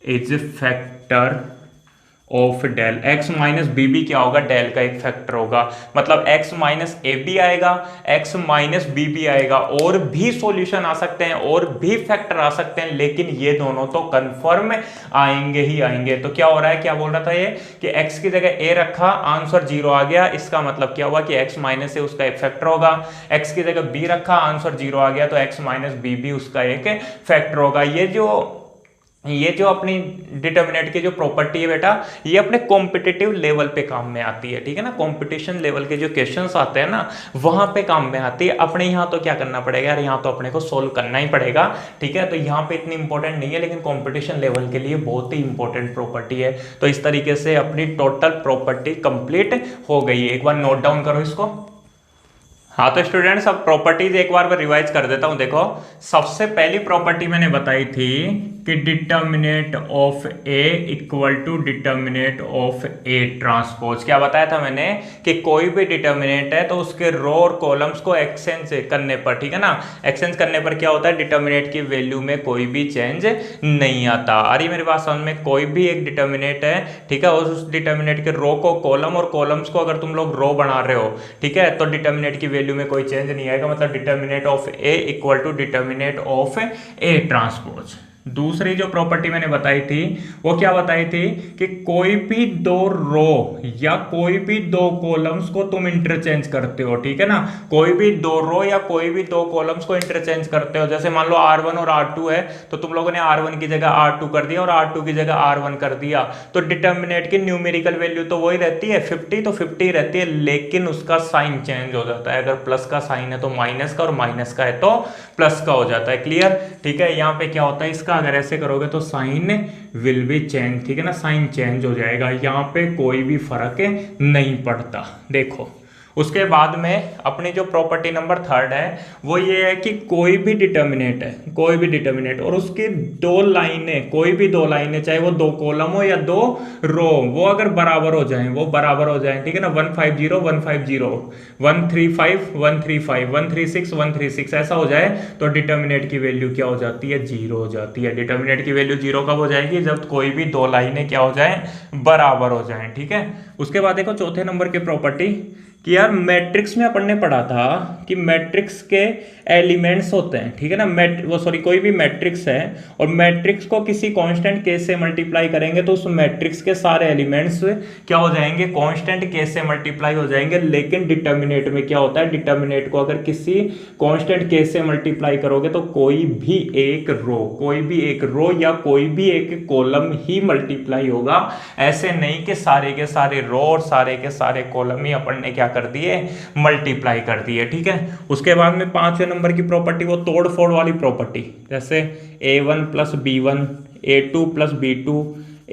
is factor of del, x minus b भी क्या होगा, डेल का एक फैक्टर होगा। मतलब x माइनस ए भी आएगा, x माइनस बी भी आएगा, और भी सॉल्यूशन आ सकते हैं, और भी फैक्टर आ सकते हैं, लेकिन ये दोनों तो कंफर्म आएंगे ही आएंगे। तो क्या हो रहा है, क्या बोल रहा था ये कि x की जगह a रखा, आंसर 0 आ गया, इसका मतलब क्या हुआ कि x माइनस ए उसका एक फैक्टर होगा। x की जगह b रखा, आंसर 0 आ गया, तो x माइनस बी भी उसका एक फैक्टर होगा। ये जो अपनी डिटर्मिनेंट की जो प्रॉपर्टी है बेटा, ये अपने कॉम्पिटिटिव लेवल पे काम में आती है, ठीक है ना। कंपटीशन लेवल के जो क्वेश्चंस आते हैं ना, वहां पे काम में आती है। अपने यहाँ तो क्या करना पड़ेगा यार, यहाँ तो अपने को सोल्व करना ही पड़ेगा, ठीक है। तो यहाँ पे इतनी इंपॉर्टेंट नहीं है, लेकिन कंपटीशन लेवल के लिए बहुत ही इंपॉर्टेंट प्रॉपर्टी है। तो इस तरीके से अपनी टोटल प्रॉपर्टी कंप्लीट हो गई है। एक बार नोट डाउन करो इसको। हाँ तो स्टूडेंट्स, अब प्रॉपर्टीज एक बार मैं रिवाइज कर देता हूं। देखो, सबसे पहली प्रॉपर्टी मैंने बताई थी कि determinant of A equal to determinant of A transpose. क्या बताया था मैंने कि कोई भी डिटर्मिनेंट है तो उसके रो और कॉलम्स को एक्सचेंज करने पर, ठीक है ना, एक्सचेंज करने पर क्या होता है, डिटर्मिनेंट की वैल्यू में कोई भी चेंज नहीं आता। अरे मेरी बात समझ में, कोई भी एक डिटर्मिनेंट है, ठीक है, और उस डिटर्मिनेंट के रो को कॉलम और कॉलम्स को अगर तुम लोग रो बना रहे हो, ठीक है, तो डिटर्मिनेंट की वैल्यू में कोई चेंज नहीं आएगा। मतलब determinant of A equal to determinant of A transpose. दूसरी जो प्रॉपर्टी मैंने बताई थी वो क्या बताई थी कि कोई भी दो रो या कोई भी दो कॉलम्स को तुम इंटरचेंज करते हो, ठीक है ना, कोई भी दो रो या कोई भी दो कॉलम्स को इंटरचेंज करते हो। जैसे मान लो R1 और R2 है, तो तुम लोगों ने R1 की जगह R2 कर दिया और R2 की जगह R1 कर दिया, तो डिटर्मिनेंट की न्यूमेरिकल वैल्यू तो वही रहती है 50, तो 50 रहती है, लेकिन उसका साइन चेंज हो जाता है। अगर प्लस का साइन है तो माइनस का, और माइनस का है तो प्लस का हो जाता है। क्लियर, ठीक है। यहाँ पे क्या होता है, इसका अगर ऐसे करोगे तो साइन विल बी चेंज, ठीक है ना, साइन चेंज हो जाएगा, यहाँ पे कोई भी फर्क नहीं पड़ता। देखो, उसके बाद में अपनी जो प्रॉपर्टी नंबर 3 है वो ये है कि कोई भी डिटर्मिनेंट है, कोई भी डिटर्मिनेंट और उसकी दो लाइनें, कोई भी दो लाइनें, चाहे वो दो कॉलम हो या दो रो, वो अगर बराबर हो जाएं, वो बराबर हो जाएं, ठीक है ना, 150 150, 135 135, 136 136 ऐसा हो जाए, तो डिटर्मिनेंट की वैल्यू क्या हो जाती है, 0 हो जाती है। डिटर्मिनेंट की वैल्यू 0 कब हो जाएगी, जब कोई भी दो लाइनें क्या हो जाएं, बराबर हो जाएं, ठीक है। उसके बाद देखो चौथे नंबर की प्रॉपर्टी कि यार मैट्रिक्स में अपन ने पढ़ा था कि मैट्रिक्स के एलिमेंट्स होते हैं, ठीक है ना, कोई भी मैट्रिक्स है और मैट्रिक्स को किसी कांस्टेंट के से मल्टीप्लाई करेंगे तो उस मैट्रिक्स के सारे एलिमेंट्स क्या हो जाएंगे, कांस्टेंट के से मल्टीप्लाई हो जाएंगे। लेकिन डिटर्मिनेंट में क्या होता है, डिटर्मिनेंट को अगर किसी कांस्टेंट के से मल्टीप्लाई करोगे तो कोई भी एक रो या कोई भी एक कॉलम ही मल्टीप्लाई होगा। ऐसे नहीं कि सारे के सारे रो और सारे के सारे कॉलम ही अपन ने क्या कर दिए, मल्टीप्लाई कर दिए, ठीक है। उसके बाद में 5वें नंबर की प्रॉपर्टी वो तोड़ फोड़ वाली प्रॉपर्टी, जैसे a1 plus b1, a2 plus b2,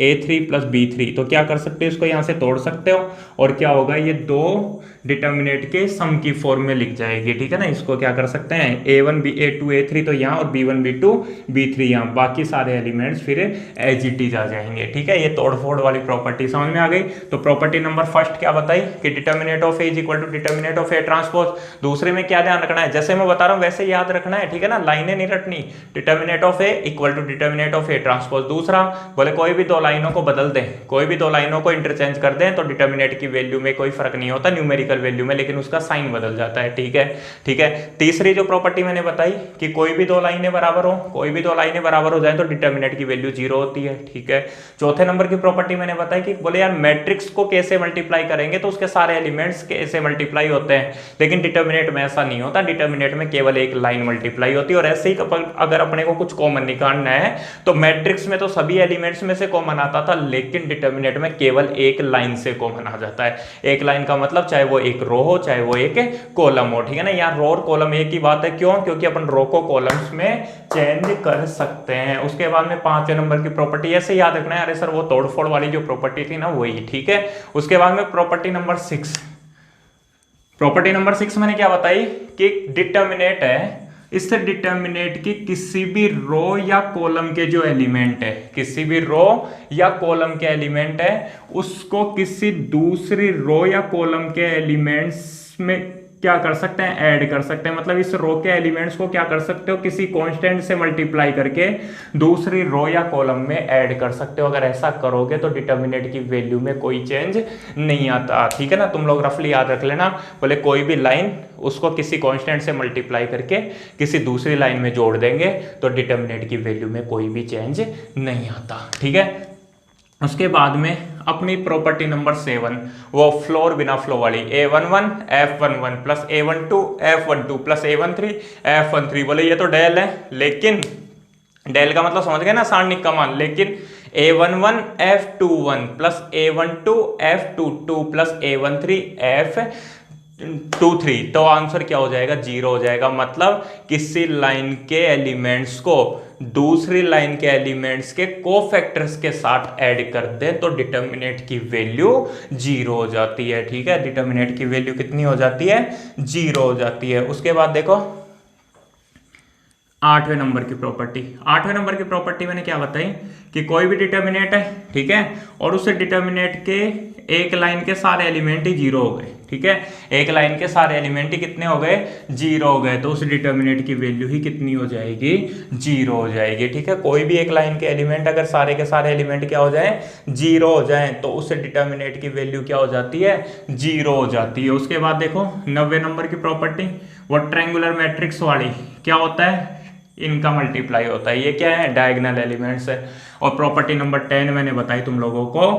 a3 plus b3, तो क्या कर सकते हो, इसको यहां से तोड़ सकते हो और क्या होगा, ये दो डिटर्मिनेंट के सम की फॉर्म में लिख जाएगी, ठीक है ना। इसको क्या कर सकते हैं, a1 a2 a3 तो यहाँ और b1 b2 b3 यहाँ, बाकी सारे एलिमेंट्स फिर एज इट इज आ जाएंगे, ठीक है। ये तोड़ फोड़ वाली प्रॉपर्टी समझ में आ गई। तो प्रॉपर्टी नंबर फर्स्ट क्या बताई कि determinant of a is equal to determinant of A transpose. दूसरे में क्या ध्यान रखना है, जैसे मैं बता रहा हूँ वैसे याद रखना है, ठीक है ना, लाइनें नहीं रटनी। Determinant of A equal to determinant of A transpose. दूसरा बोले कोई भी दो लाइनों को बदल दें, कोई भी दो लाइनों को इंटरचेंज कर दें तो डिटर्मिनेंट की वैल्यू में कोई फर्क नहीं होता न्यूमेरिकल वैल्यू में, लेकिन उसका साइन बदल जाता है, ठीक है, ठीक है। तीसरी जो प्रॉपर्टी मैंने बताई कि कोई भी दो लाइनें बराबर हो, कोई भी दो लाइनें बराबर हो जाए तो डिटर्मिनेंट की वैल्यू 0 होती है, ठीक है। चौथे नंबर की प्रॉपर्टी मैंने बताई कि बोले यार मैट्रिक्स को कैसे मल्टीप्लाई करेंगे तो उसके सारे एलिमेंट्स कैसे मल्टीप्लाई होते हैं, लेकिन डिटर्मिनेंट में ऐसा नहीं होता, डिटर्मिनेंट में केवल एक लाइन मल्टीप्लाई होती है। और ऐसे ही अगर अपने को कुछ कॉमन निकालना है तो मैट्रिक्स में तो सभी एलिमेंट्स में से कॉमन आता था, लेकिन डिटर्मिनेंट में केवल एक लाइन से कॉमन आ जाता है। एक लाइन का मतलब चाहे वो एक रो हो चाहे वो एक कॉलम हो, ठीक है ना। यहाँ रो और कॉलम एक ही बात है, क्यों, क्योंकि अपन रो को कॉलम्स में चेंज कर सकते हैं। उसके बाद में 5वें नंबर की प्रॉपर्टी ऐसे याद रखना है, अरे सर वो तोड़फोड़ वाली जो प्रॉपर्टी थी ना वही, ठीक है। उसके बाद में प्रॉपर्टी नंबर 6 प्रॉपर्टी नंबर 6 मैंने क्या बताई कि डिटर्मिनेट है, इससे डिटर्मिनेट की किसी भी रो या कॉलम के जो एलिमेंट है, किसी भी रो या कॉलम के एलिमेंट है, उसको किसी दूसरी रो या कॉलम के एलिमेंट्स में क्या कर सकते हैं, ऐड कर सकते हैं। मतलब इस रो के एलिमेंट्स को क्या कर सकते हो, किसी कांस्टेंट से मल्टीप्लाई करके दूसरी रो या कॉलम में ऐड कर सकते हो। अगर ऐसा करोगे तो डिटर्मिनेंट की वैल्यू में कोई चेंज नहीं आता। ठीक है ना, तुम लोग रफली याद रख लेना, बोले कोई भी लाइन उसको किसी कांस्टेंट से मल्टीप्लाई करके किसी दूसरी लाइन में जोड़ देंगे तो डिटर्मिनेंट की वैल्यू में कोई भी चेंज नहीं आता। ठीक है, उसके बाद में अपनी प्रॉपर्टी नंबर 7, वो फ्लोर बिना फ्लो वाली, A11 F11 plus A12 F12 plus A13 F13। बोले ये तो डेल है, लेकिन डेल का मतलब समझ गए ना, सारणिक का मान। लेकिन A11 F21 plus A12 F22 plus A13 F23, तो आंसर क्या हो जाएगा, 0 हो जाएगा। मतलब किसी लाइन के एलिमेंट्स को दूसरी लाइन के एलिमेंट्स के कोफैक्टर्स के साथ ऐड कर दें तो डिटर्मिनेंट की वैल्यू 0 हो जाती है। ठीक है, डिटर्मिनेंट की वैल्यू कितनी हो जाती है, 0 हो जाती है। उसके बाद देखो 8वें नंबर की प्रॉपर्टी। 8वें नंबर की प्रॉपर्टी मैंने क्या बताई कि कोई भी डिटर्मिनेंट है, ठीक है, और उस डिटर्मिनेंट के एक लाइन के सारे एलिमेंट ही 0 हो गए। ठीक है, एक लाइन के सारे एलिमेंट ही कितने हो गए, 0 हो गए, तो उस डिटर्मिनेंट की वैल्यू ही कितनी हो जाएगी, 0 हो जाएगी। ठीक है, कोई भी एक लाइन के एलिमेंट अगर सारे के सारे एलिमेंट क्या हो जाए, 0 हो जाए, तो उस डिटर्मिनेंट की वैल्यू क्या हो जाती है, 0 हो जाती है। उसके बाद देखो 90 नंबर की प्रॉपर्टी, वो ट्रायंगुलर मैट्रिक्स वाली, क्या होता है, इनका मल्टीप्लाई होता है। ये क्या है, डायगोनल एलिमेंट्स है। और प्रॉपर्टी नंबर 10 मैंने बताई तुम लोगों को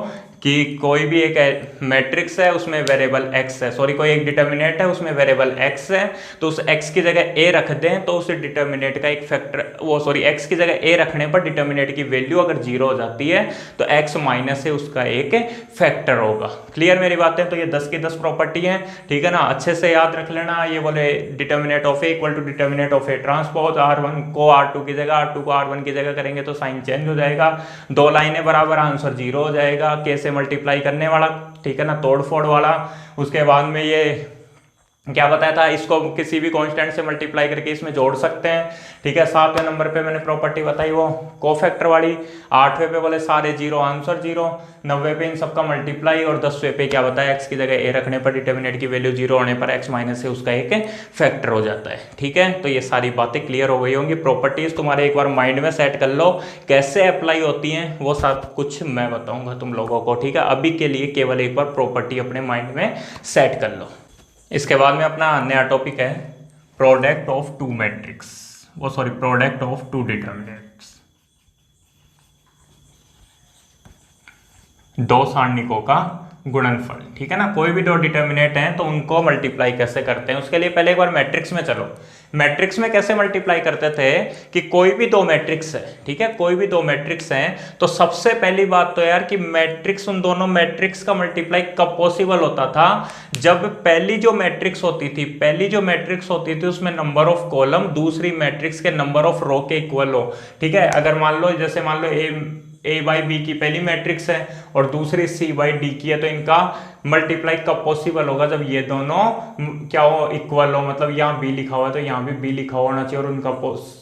कि कोई भी एक मैट्रिक्स है उसमें वेरिएबल x है, सॉरी कोई एक डिटर्मिनेंट है उसमें वेरिएबल x है, तो उस x की जगह a रख दें तो उस डिटर्मिनेंट का एक फैक्टर, वो सॉरी x की जगह a रखने पर डिटर्मिनेंट की वैल्यू अगर 0 हो जाती है तो x माइनस है उसका एक फैक्टर होगा। क्लियर मेरी बातें? तो ये 10 की 10 प्रॉपर्टी है। ठीक है ना, अच्छे से याद रख लेना। ये बोले determinant of a equal to determinant of a transpose, R1 को R2 की जगह, R2 को R1 की जगह करेंगे तो साइन चेंज हो जाएगा, दो लाइनें बराबर, आंसर 0 हो जाएगा। कैसे मल्टीप्लाई करने वाला, ठीक है ना, तोड़ फोड़ वाला। उसके बाद में ये क्या बताया था, इसको किसी भी कांस्टेंट से मल्टीप्लाई करके इसमें जोड़ सकते हैं। ठीक है, 7वें नंबर पे मैंने प्रॉपर्टी बताई वो कोफैक्टर वाली। 8वें पे बोले सारे 0, आंसर 0। 90वें पे इन सबका मल्टीप्लाई, और 10वें पे क्या बताया, x की जगह a रखने पर डिटर्मिनेंट की वैल्यू 0 होने पर x माइनस से उसका एक फैक्टर हो जाता है। ठीक है, तो ये सारी बातें क्लियर हो गई होंगी। प्रॉपर्टीज तुम्हारे एक बार माइंड में सेट कर लो, कैसे अप्लाई होती हैं वो सब कुछ मैं बताऊंगा तुम लोगों को। ठीक है, अभी के लिए केवल एक बार प्रॉपर्टी अपने माइंड में सेट कर लो। इसके बाद में अपना नया टॉपिक है प्रोडक्ट ऑफ टू मैट्रिक्स, वो sorry product of two determinants, दो सारणिकों का गुणनफल। ठीक है ना, कोई भी दो डिटर्मिनेंट हैं तो उनको मल्टीप्लाई कैसे करते हैं, उसके लिए पहले एक बार मैट्रिक्स में चलो। मैट्रिक्स में कैसे मल्टीप्लाई करते थे कि कोई भी दो मैट्रिक्स है, ठीक है, कोई भी दो मैट्रिक्स हैं तो सबसे पहली बात तो यार कि मैट्रिक्स, उन दोनों मैट्रिक्स का मल्टीप्लाई कब पॉसिबल होता था, जब पहली जो मैट्रिक्स होती थी उसमें नंबर ऑफ कॉलम दूसरी मैट्रिक्स के नंबर ऑफ रो के इक्वल हो। ठीक है, अगर मान लो जैसे मान लो ए बाई बी की पहली मैट्रिक्स है और दूसरी सी बाई डी की है, तो इनका मल्टीप्लाई कब पॉसिबल होगा, जब ये दोनों क्या हो, इक्वल हो। मतलब यहाँ बी लिखा हुआ है तो यहाँ भी बी लिखा होना चाहिए और उनका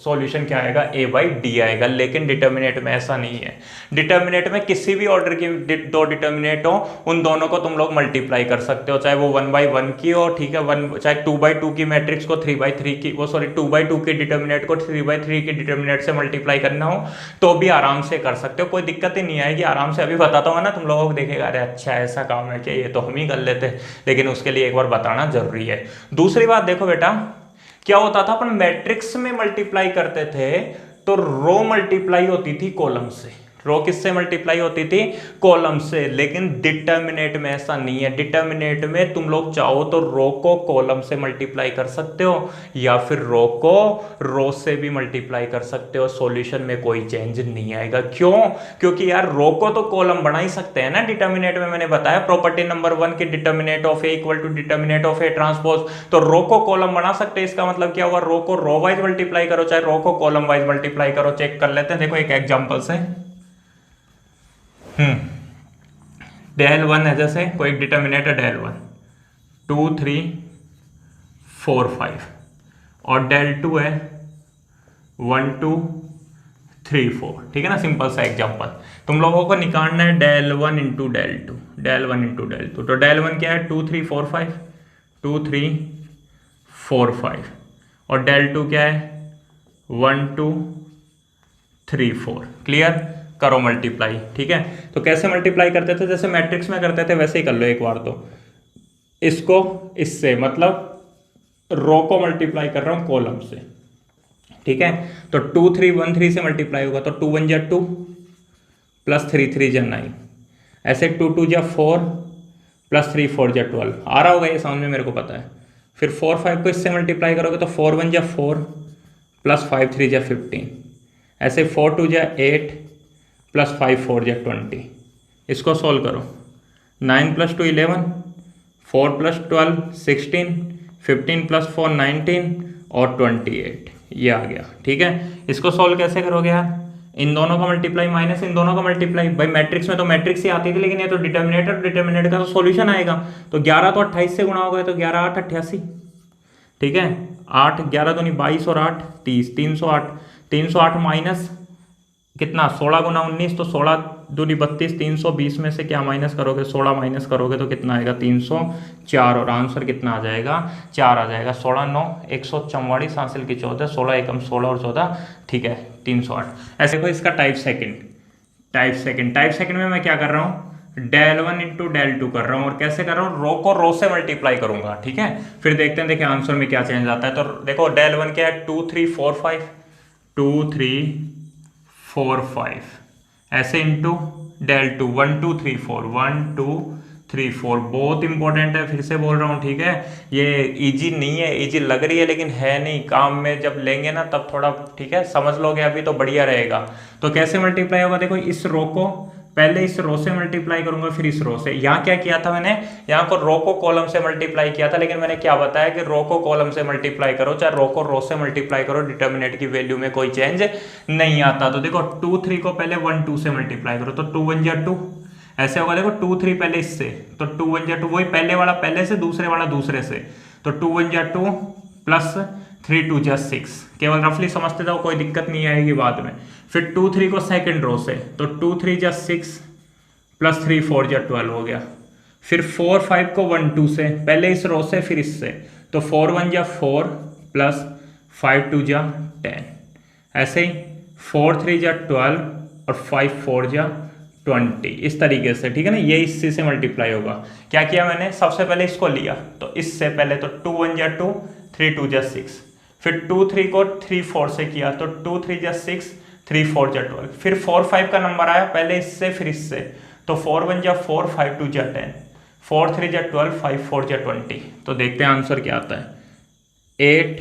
सॉल्यूशन क्या आएगा, ए बाई डी आएगा। लेकिन डिटर्मिनेंट में ऐसा नहीं है। डिटर्मिनेंट में किसी भी ऑर्डर की दो डिटर्मिनेंट हो, उन दोनों को तुम लोग मल्टीप्लाई कर सकते हो, चाहे वो 1/1 की हो, ठीक है, चाहे 2/2 की मैट्रिक्स को 3/3 की, वो सॉरी 2/2 के डिटर्मिनेंट को 3/3 के डिटर्मिनेंट से मल्टीप्लाई करना हो तो भी आराम से कर सकते हो, कोई दिक्कत ही नहीं आएगी। आराम से अभी बताता हूँ ना तुम लोगों को, देखेगा अरे अच्छा ऐसा काम है क्या, ये तो हम ही कर लेते, लेकिन उसके लिए एक बार बताना जरूरी है। दूसरी बात देखो बेटा, क्या होता था, अपन मैट्रिक्स में मल्टीप्लाई करते थे तो रो मल्टीप्लाई होती थी कॉलम से। रो किससे मल्टीप्लाई होती थी, कॉलम से। लेकिन डिटर्मिनेंट में ऐसा नहीं है। डिटर्मिनेंट में तुम लोग चाहो तो रो को कॉलम से मल्टीप्लाई कर सकते हो या फिर रो को रो से भी मल्टीप्लाई कर सकते हो, सॉल्यूशन में कोई चेंज नहीं आएगा। क्यों? क्योंकि यार रो को तो कॉलम बना ही सकते हैं ना डिटर्मिनेंट में। मैंने बताया प्रॉपर्टी नंबर 1 की determinant of A equal to determinant of A transpose, तो रो को कॉलम बना सकते हैं। इसका मतलब क्या हुआ, रो को रो वाइज मल्टीप्लाई करो चाहे रो को कॉलम वाइज मल्टीप्लाई करो। चेक कर लेते हैं, देखो एक एग्जांपल से। डेल 1 है, जैसे कोई डिटर्मिनेंट है डेल 1, 2 3 4 5 और डेल 2 है 1 2 3 4। ठीक है ना, सिंपल सा एग्जांपल। तुम लोगों को निकालना है del 1 into del 2, del 1 into del 2। तो डेल 1 क्या है 2 3 4 5, 2 3 4 5 और डेल 2 क्या है 1 2 3 4। क्लियर, करो मल्टीप्लाई। ठीक है, तो कैसे मल्टीप्लाई करते थे, जैसे मैट्रिक्स में करते थे वैसे ही कर लो एक बार। तो इसको इससे, मतलब रो को मल्टीप्लाई कर रहा हूं कॉलम से। ठीक है, तो 2 3 1 3 से मल्टीप्लाई होगा तो 2 1 जा 2 प्लस 3 3 जा 9, ऐसे 2 2 जा 4 प्लस 3 4 जा 12। आ रहा होगा ये समझ में, मेरे को पता है। फिर 4 5 को इससे मल्टीप्लाई करोगे तो 4 1 जा 4 प्लस 5 3 जा 15, ऐसे 4 2 जा 8 प्लस 5 4 जा 20। इसको सॉल्व करो, 9 प्लस 2 11, 4 प्लस 12 16, 15 प्लस 4 19 और 28, ये आ गया। ठीक है, इसको सॉल्व कैसे करोगे यार, इन दोनों का मल्टीप्लाई माइनस इन दोनों का मल्टीप्लाई। भाई मैट्रिक्स में तो मैट्रिक्स ही आती थी, लेकिन ये तो डिटर्मिनेटर, डिटर्मिनेटर का तो सॉल्यूशन आएगा। तो 11 तो 28 से गुणा होगा, तो 11 8 88। ठीक है, 8 11 दूनी 22 और 8 30, 308। 308 माइनस कितना 16 गुना 19, तो 16 दूनी 32, 320 में से क्या माइनस करोगे, 16 माइनस करोगे तो कितना आएगा 304, और आंसर कितना आ जाएगा 4 आ जाएगा। 16 9 144 हासिल की 14, 16 एकम 16 और 14। ठीक है, 308। ऐसे देखो इसका टाइप सेकंड में मैं क्या कर रहा हूँ, डेल 1 इंटू डेल 2 कर रहा हूँ। और कैसे कर रहा हूँ, रो को रो से मल्टीप्लाई करूंगा। ठीक है, फिर देखते हैं, देखिए आंसर में क्या चेंज आता है। तो देखो डेल 1 क्या है 2 3 4 5, 2 3 4 5, ऐसे इंटू डेल 2 1 2 3 4, 1 2 3 4। बहुत इंपॉर्टेंट है, फिर से बोल रहा हूँ। ठीक है, ये इजी नहीं है, इजी लग रही है लेकिन है नहीं। काम में जब लेंगे ना तब थोड़ा, ठीक है, समझ लोगे अभी तो बढ़िया रहेगा। तो कैसे मल्टीप्लाई होगा, देखो इस रो को पहले इस रो से मल्टीप्लाई करूंगा, फिर इस रो से। यहाँ क्या किया था मैंने, यहाँ को रो को कॉलम से मल्टीप्लाई किया था, लेकिन मैंने क्या बताया कि रो को कॉलम से मल्टीप्लाई करो चाहे रो को रो से मल्टीप्लाई करो, डिटर्मिनेंट की वैल्यू में कोई चेंज नहीं आता। तो देखो 2 3 को पहले 1 2 से मल्टीप्लाई करो, तो 2 1 जा 2, ऐसे होगा। देखो 2 3 पहले इससे, तो 2 1 जा 2, वही पहले वाला पहले से, दूसरे वाला दूसरे से, तो 2 1 जा 2 प्लस 3 2 जा 6। केवल रफली समझते जाओ, कोई दिक्कत नहीं आएगी बाद में। फिर 2 3 को सेकंड रो से, तो 2 3 जा 6 प्लस 3 4 जा 12 हो गया। फिर 4 5 को 1 2 से, पहले इस रो से फिर इससे, तो 4 1 जा 4 प्लस 5 2 जा 10, ऐसे ही 4 3 जा 12 और 5 4 जा 20, इस तरीके से। ठीक है ना, ये इससे से मल्टीप्लाई होगा। क्या किया मैंने, सबसे पहले इसको लिया, तो इससे पहले तो 2 1 जा 2, 3 2 जा 6, फिर 2 3 को 3 4 से किया, तो 2 3 जा 6, 3 4 जा 12, फिर 4 5 का नंबर आया, पहले इससे फिर इससे, तो 4 1 जा 4, 5 2 जा 10, 4 3 जा 12, 5 4 जा 20। तो देखते हैं आंसर क्या आता है। 8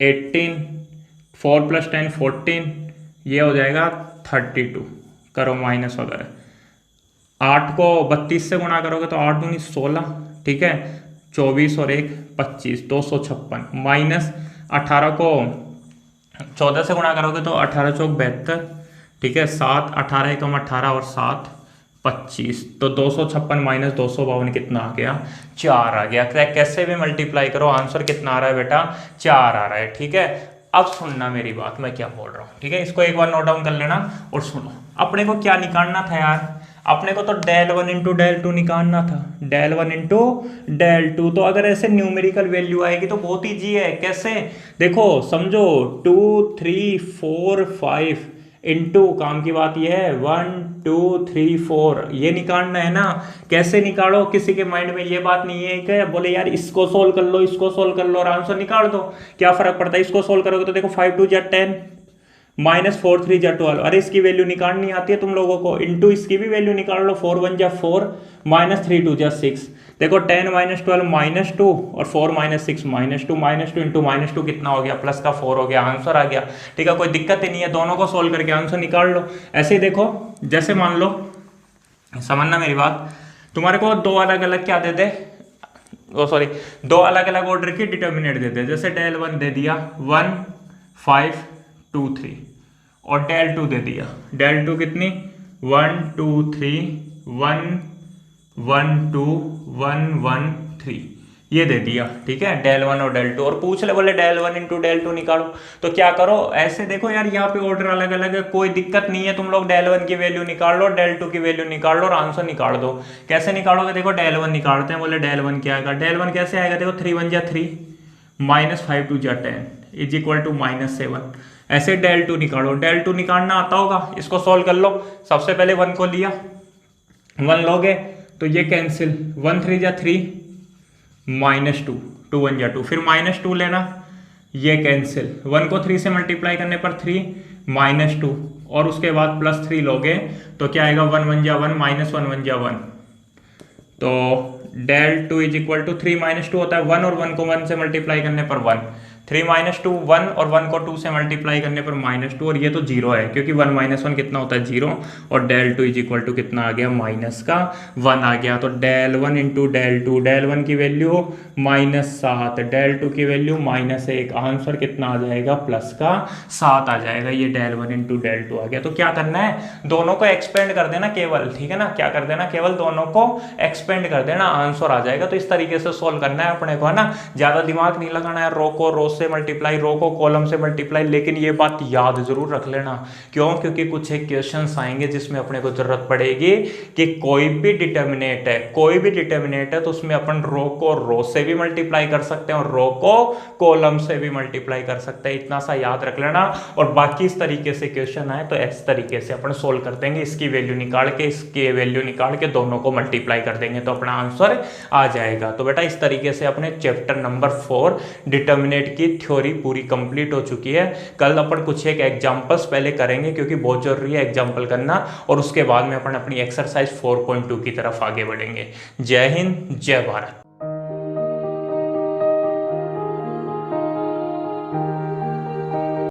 18, 4 प्लस 10 14, ये हो जाएगा 32। करो माइनस वगैरह। 8 को 32 से गुणा करोगे तो 8 दूनी 16, ठीक है, 24 और 1 25, 256, माइनस 18 को 14 से गुणा करोगे तो 18 चौक 72, ठीक है, 7 18 एकम 18 और 7 25, तो 256 माइनस 252 कितना आ गया, 4 आ गया। कैसे भी मल्टीप्लाई करो आंसर कितना आ रहा है बेटा, 4 आ रहा है। ठीक है, अब सुनना मेरी बात, मैं क्या बोल रहा हूँ। ठीक है, इसको एक बार नोट डाउन कर लेना और सुनो। अपने को क्या निकालना था यार, अपने को तो डेल 1 इंटू डेल 2 निकालना था, डेल 1 इंटू डेल 2। तो अगर ऐसे न्यूमेरिकल वैल्यू आएगी तो बहुत ईजी है। कैसे, देखो समझो 2 3 4 5 इंटू, काम की बात यह है 1 2 3 4, ये निकालना है ना। कैसे निकालो, किसी के माइंड में ये बात नहीं है कि बोले यार इसको सोल्व कर लो, इसको सोल्व कर लो और आंसर निकाल दो, क्या फर्क पड़ता है। इसको सोल्व करोगे तो देखो 5 2 जा 10 माइनस 4 3 जा 12, अरे इसकी वैल्यू निकालनी आती है तुम लोगों को, इंटू इसकी भी वैल्यू निकाल लो, 4 1 जा 4 माइनस 3 2 जा 6, देखो 10 माइनस 12 माइनस 2 और 4 माइनस 6 माइनस 2 इंटू माइनस 2 कितना हो गया, प्लस का 4 हो गया, आंसर आ गया। ठीक है, कोई दिक्कत ही नहीं है, दोनों को सोल्व करके आंसर निकाल लो। ऐसे ही देखो, जैसे मान लो, समझना मेरी बात, तुम्हारे को दो अलग अलग क्या दे दे, दो अलग अलग ऑर्डर की डिटर्मिनेंट दे दे। जैसे डेल 1 दे दिया 1 5 2 3 और डेल 2 दे दिया, डेल 2 कितनी 1 2 3 1 1 2 1 1 3, ये दे दिया, ठीक है, डेल वन और डेल टू, और पूछ ले बोले del one into del two निकालो, तो क्या करो ऐसे देखो यार, यहाँ पे ऑर्डर अलग अलग है, कोई दिक्कत नहीं है, तुम लोग डेल वन की वैल्यू निकाल लो, डेल टू की वैल्यू निकाल लो और आंसर निकाल दो। कैसे निकालोगे, देखो डेल वन निकालते हैं, बोले डेल वन क्या आएगा, डेल वन कैसे आएगा, देखो 3 1 जा 3 माइनस 5 2 जा 10 इज इक्वल टू -7। ऐसे डेल टू निकालो, डेल टू निकालना आता होगा, इसको सोल्व कर लो। सबसे पहले वन को लिया, वन लोगे तो ये कैंसिल, 1 3 जा 3 -2 2 1 जा 2, फिर -2 लेना, ये कैंसिल, 1 को 3 से मल्टीप्लाई करने पर 3 -2, और उसके बाद +3 लोगे तो क्या आएगा, 1 1 जा 1 -1 1 जा 1, तो del two is equal to 3 -2 होता है 1, और 1 को 1 से मल्टीप्लाई करने पर 1, 3 -2 1, और 1 को 2 से मल्टीप्लाई करने पर -2, और ये तो 0 है क्योंकि 1 - 1 कितना होता है 0, और del two is equal to कितना आ गया, -1 आ गया। तो del one into del two, del one की वैल्यू -7, डेल टू की वैल्यू -1, आंसर कितना आ जाएगा, +7 आ जाएगा। ये del one into del two आ गया। तो क्या करना है, दोनों को एक्सपेंड कर देना केवल, ठीक है ना, क्या कर देना, केवल दोनों को एक्सपेंड कर देना, आंसर आ जाएगा। तो इस तरीके से सोल्व करना है अपने को, है ना, ज्यादा दिमाग नहीं लगाना है, रो को रो से मल्टीप्लाई, रो को कॉलम से मल्टीप्लाई। लेकिन ये बात याद जरूर रख लेना, क्यों, क्योंकि कुछ एक क्वेश्चंस आएंगे जिसमें अपने को जरूरत पड़ेगी कि कोई भी डिटर्मिनेट है तो उसमें अपन रो को रो से भी मल्टीप्लाई कर सकते हैं और रो को कॉलम से भी मल्टीप्लाई कर सकते हैं। इतना सा याद रख लेना, और बाकी इस तरीके से क्वेश्चन आए तो इस तरीके से अपन सोल्व कर देंगे, इसकी वैल्यू निकाल के इसकी वैल्यू निकाल के दोनों को मल्टीप्लाई कर देंगे तो अपना आंसर आ जाएगा। तो बेटा इस तरीके से अपने चैप्टर नंबर 4 डिटर्मिनेट की थ्योरी पूरी कंप्लीट हो चुकी है। कल अपन कुछ एक एग्जांपल्स पहले करेंगे क्योंकि बहुत जरूरी है एग्जांपल करना, और उसके बाद में अपन अपनी एक्सरसाइज 4.2 की तरफ आगे बढ़ेंगे। जय हिंद, जय भारत।